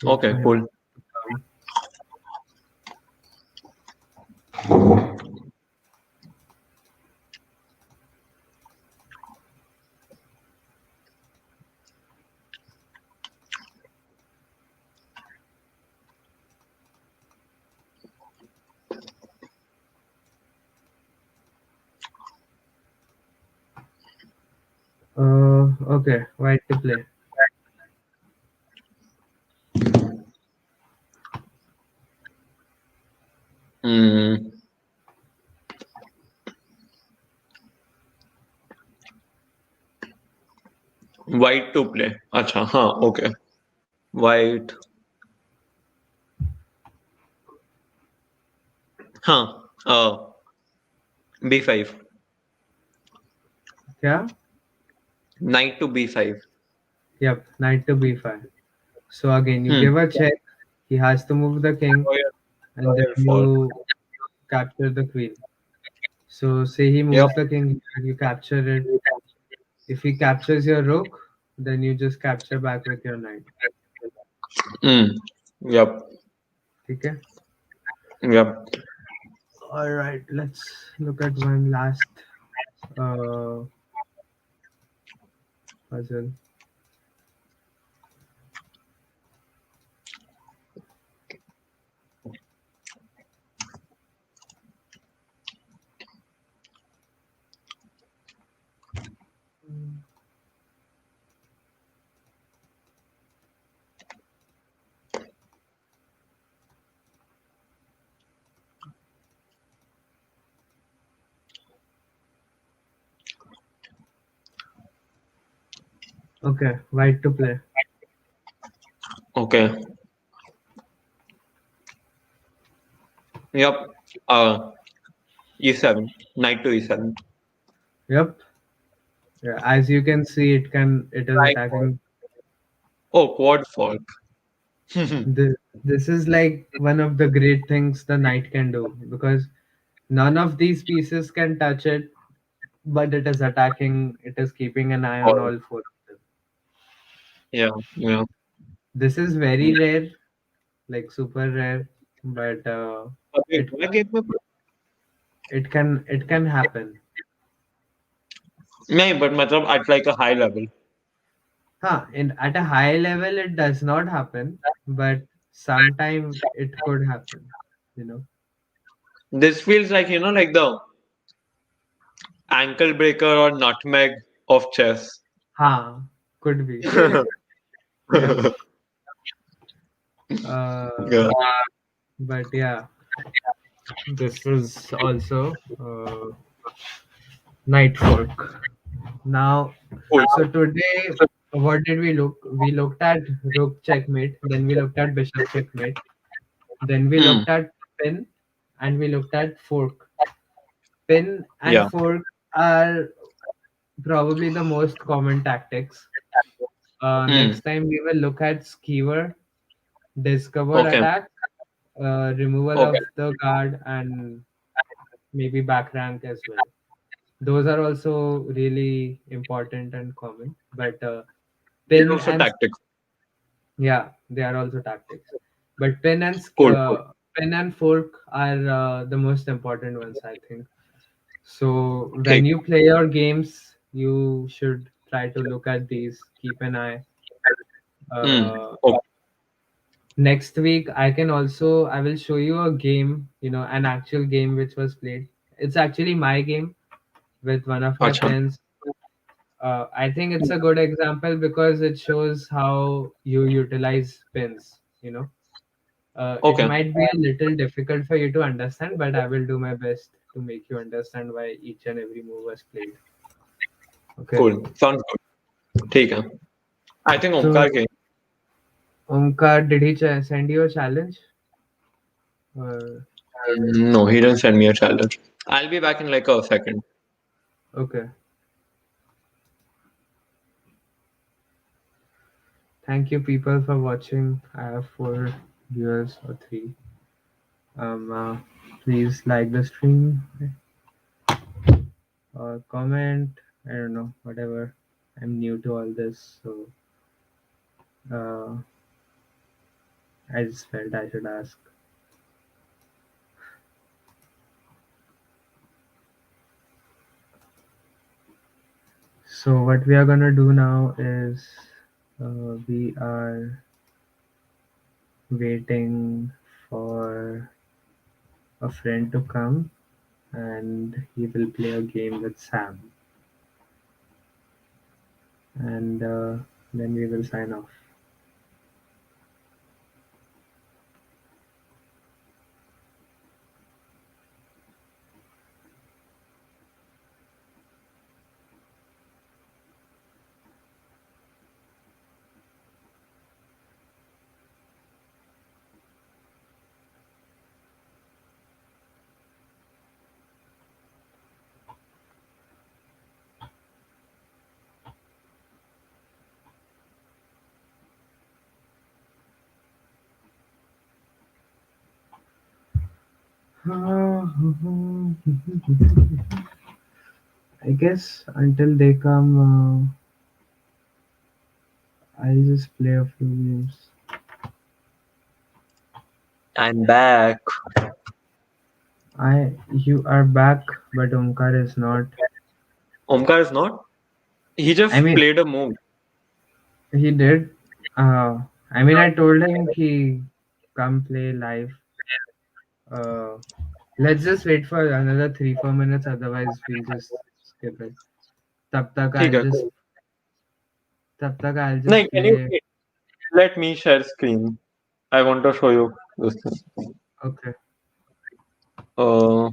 Speaker 1: wait for
Speaker 2: Okay.
Speaker 1: him
Speaker 2: Cool.
Speaker 1: to come. Okay, white to play.
Speaker 2: Hmm. White to play. Acha. Huh. Okay. White. Huh. B5.
Speaker 1: Yeah.
Speaker 2: Knight to B5.
Speaker 1: Yep, knight to b5. So again, you
Speaker 2: Hmm.
Speaker 1: give a check. He has to move the king,
Speaker 2: Royal,
Speaker 1: and then
Speaker 2: royal fork.
Speaker 1: you capture the queen. So say he
Speaker 2: Yep.
Speaker 1: moves the king, you capture it. If he captures your rook, then you just capture back with your knight.
Speaker 2: Hmm. Yep.
Speaker 1: Okay.
Speaker 2: Yep.
Speaker 1: All right. Let's look at one last uh, puzzle. Okay, white to play.
Speaker 2: Okay. Yep. E7. Knight to E7.
Speaker 1: Yep. Yeah, as you can see, it is
Speaker 2: Right fork.
Speaker 1: attacking.
Speaker 2: Oh, quad fork.
Speaker 1: This is like one of the great things the knight can do, because none of these pieces can touch it, but it is attacking. It is keeping an eye on
Speaker 2: Fork.
Speaker 1: all four of them.
Speaker 2: Yeah. Yeah.
Speaker 1: This is very rare, like super rare, but
Speaker 2: Wait,
Speaker 1: it
Speaker 2: what game में
Speaker 1: it can happen.
Speaker 2: नहीं but मतलब at like a high level.
Speaker 1: Huh, at a high level, it does not happen, but sometime it could happen. You know.
Speaker 2: This feels like like the ankle breaker or nutmeg of chess.
Speaker 1: Huh, could be. Yep. Uh,
Speaker 2: Yeah.
Speaker 1: but yeah, this is also night fork. Now,
Speaker 2: Cool.
Speaker 1: so today what did we look? We looked at rook checkmate, then we looked at bishop checkmate, then we
Speaker 2: Hmm.
Speaker 1: looked at pin, and we looked at fork. Pin and
Speaker 2: Yeah.
Speaker 1: fork are probably the most common tactics.
Speaker 2: Hmm.
Speaker 1: Next time we will look at skewer, discovered
Speaker 2: Okay.
Speaker 1: attack, removal
Speaker 2: Okay.
Speaker 1: of the guard, and maybe back rank as well. Those are also really important and common. But
Speaker 2: These
Speaker 1: pin
Speaker 2: also
Speaker 1: and
Speaker 2: tactics.
Speaker 1: yeah, they are also tactics. But
Speaker 2: Cool. Cool.
Speaker 1: pin and fork are the most important ones, I think. So when
Speaker 2: Okay.
Speaker 1: you play your games, you should try to look at these. Keep an eye.
Speaker 2: Hmm.
Speaker 1: Uh,
Speaker 2: Okay.
Speaker 1: Next week, I will show you a game. An actual game which was played. It's actually my game with one of my
Speaker 2: Acha.
Speaker 1: friends. I think it's a good example because it shows how you utilize pins. It
Speaker 2: Okay.
Speaker 1: might be a little difficult for you to understand, but I will do my best to make you understand why each and every move was played. Okay.
Speaker 2: Cool. Sounds good. ठीक है. I think
Speaker 1: So,
Speaker 2: Omkar came.
Speaker 1: Omkar, did he send you a challenge? Or
Speaker 2: No, he didn't send me a challenge. I'll be back in like a second.
Speaker 1: okay. Thank you, people, for watching. I have 4 viewers or 3. Please like the stream or comment. I don't know, whatever. I'm new to all this, so uh, I just felt I should ask. So what we are gonna do now is we are waiting for a friend to come, and he will play a game with Sam, and then we will sign off. I guess until they come, I'll just play a few games.
Speaker 2: I'm back.
Speaker 1: You are back, but Omkar is not.
Speaker 2: Omkar is not. He
Speaker 1: I
Speaker 2: just
Speaker 1: mean,
Speaker 2: played a move.
Speaker 1: he did. I told him he come play live. Uh, let's just wait for another 3-4 minutes. Otherwise, we'll just skip it. तब तक
Speaker 2: ठीक
Speaker 1: I'll
Speaker 2: है.
Speaker 1: just तब तक I'll
Speaker 2: नहीं,
Speaker 1: just
Speaker 2: can you
Speaker 1: play.
Speaker 2: let me share screen? I want to show you this thing.
Speaker 1: Okay.
Speaker 2: Uh,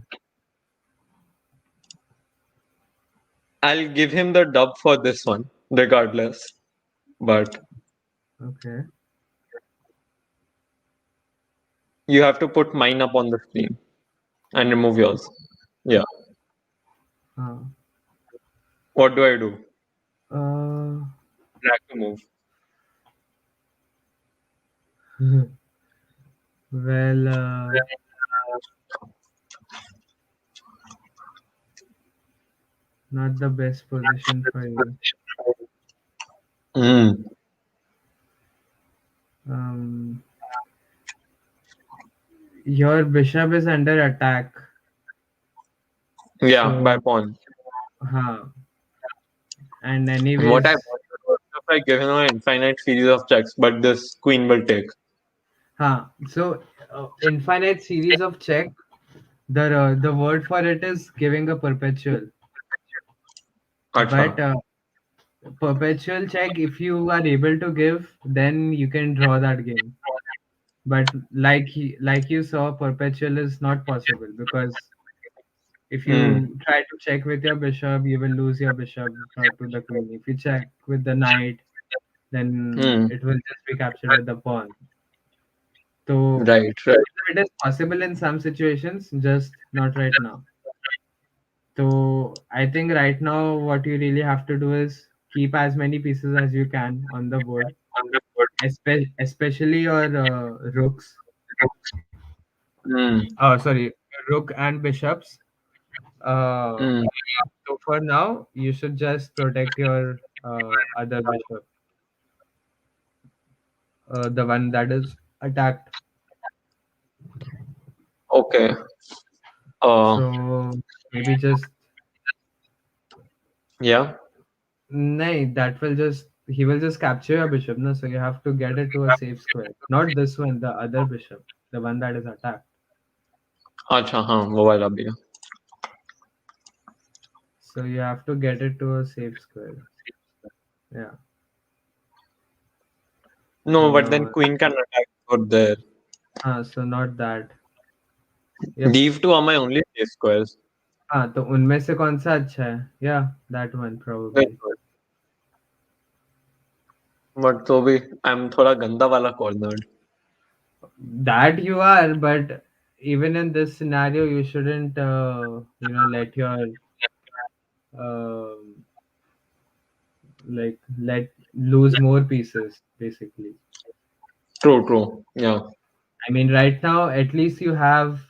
Speaker 2: I'll give him the dub for this one, regardless. But
Speaker 1: Okay.
Speaker 2: you have to put mine up on the screen and remove yours. Yeah.
Speaker 1: Uh,
Speaker 2: What do I do?
Speaker 1: uh,
Speaker 2: Drag to move.
Speaker 1: well, not the best position for you.
Speaker 2: Mm.
Speaker 1: Um, your bishop is under attack.
Speaker 2: Yeah, by
Speaker 1: So,
Speaker 2: pawn.
Speaker 1: huh. And
Speaker 2: And what I
Speaker 1: anyways,
Speaker 2: want to do is if I give him an infinite series of checks, but this queen will take.
Speaker 1: huh. So, infinite series of check. The word for it is giving a perpetual.
Speaker 2: Acha.
Speaker 1: But perpetual check, if you are able to give, then you can draw that game. But like you saw, perpetual is not possible because if
Speaker 2: Mm.
Speaker 1: you try to check with your bishop, you will lose your bishop to the queen. If you check with the knight, then
Speaker 2: Hmm.
Speaker 1: it will just be captured with the pawn. So
Speaker 2: Right, right.
Speaker 1: it is possible in some situations, just not right now. So I think right now what you really have to do is keep as many pieces as you can on the board, especially your rooks.
Speaker 2: Hmm.
Speaker 1: Oh, sorry, rook and bishops. Uh,
Speaker 2: Hmm.
Speaker 1: so for now, you should just protect your other bishop, the one that is attacked.
Speaker 2: Okay. Uh,
Speaker 1: So maybe just
Speaker 2: yeah.
Speaker 1: nay, that will just he will just capture your bishop, no? So you have to get it to a safe square. Not this one, the other bishop, the one that is attacked.
Speaker 2: अच्छा हाँ वो वाला भी है.
Speaker 1: So you have to get it to a safe square. Yeah.
Speaker 2: No, but then
Speaker 1: So
Speaker 2: queen can attack over there.
Speaker 1: so not that. Yep.
Speaker 2: These two are my only safe squares.
Speaker 1: हाँ तो उनमें से कौन सा अच्छा है? Yeah, that one
Speaker 2: That's
Speaker 1: probably.
Speaker 2: good. But तो भी I'm थोड़ा गंदा वाला cornered.
Speaker 1: That you are, but even in this scenario, you shouldn't let your um let lose more pieces basically.
Speaker 2: True, true. Yeah.
Speaker 1: I mean, right now at least you have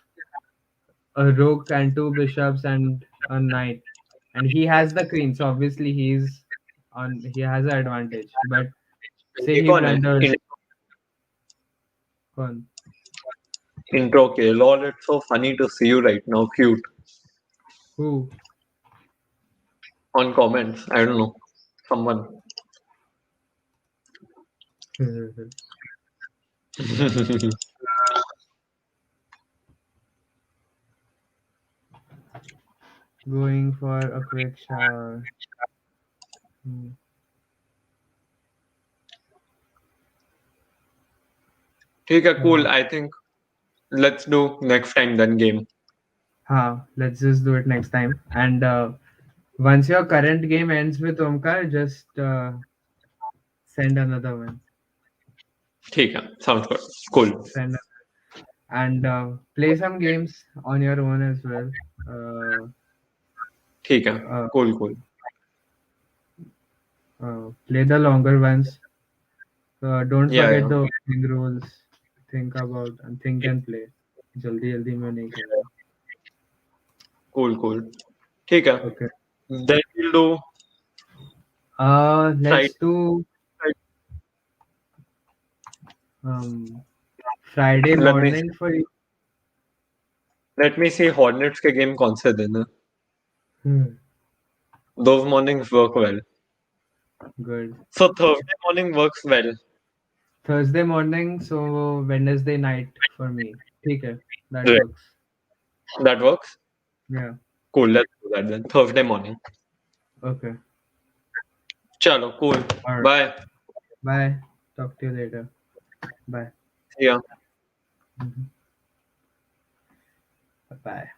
Speaker 1: a rook and two bishops and a knight, and he has the queen, so obviously he has an advantage. But say
Speaker 2: ये
Speaker 1: he
Speaker 2: कौन है?
Speaker 1: blunders. Con.
Speaker 2: Intro के. Lol, it's so funny to see you right now. Cute.
Speaker 1: Who?
Speaker 2: On comments. I don't know. Someone.
Speaker 1: Going for a quick shower. Hmm.
Speaker 2: ठीक है, cool.
Speaker 1: Uh,
Speaker 2: I think let's do next time then game.
Speaker 1: let's just do it next time. And once your current game ends with Omkar, just send another one.
Speaker 2: ठीक है. Sounds good. Cool.
Speaker 1: Send and play some games on your own as well.
Speaker 2: ठीक है.
Speaker 1: Uh,
Speaker 2: Cool, cool.
Speaker 1: play the longer ones. Don't
Speaker 2: Yeah,
Speaker 1: forget
Speaker 2: yeah.
Speaker 1: the opening rules. Think about and think and play. जल्दी जल्दी में नहीं खेलना.
Speaker 2: Cool, cool. ठीक है.
Speaker 1: Okay.
Speaker 2: Then we'll do Friday.
Speaker 1: Let's do um Friday
Speaker 2: Let me
Speaker 1: morning for you.
Speaker 2: let me see Hornets के game कौन से दिन है.
Speaker 1: Hmm,
Speaker 2: Those mornings work well.
Speaker 1: good.
Speaker 2: So Thursday morning works well.
Speaker 1: Thursday morning, so Wednesday night for me. Okay, that
Speaker 2: Right.
Speaker 1: works.
Speaker 2: That works.
Speaker 1: Yeah.
Speaker 2: Cool. Let's do that then. Thursday morning.
Speaker 1: Okay.
Speaker 2: चलो. Cool.
Speaker 1: All right.
Speaker 2: Bye.
Speaker 1: Bye. Talk to you later. Bye.
Speaker 2: See ya.
Speaker 1: Mhm. Bye.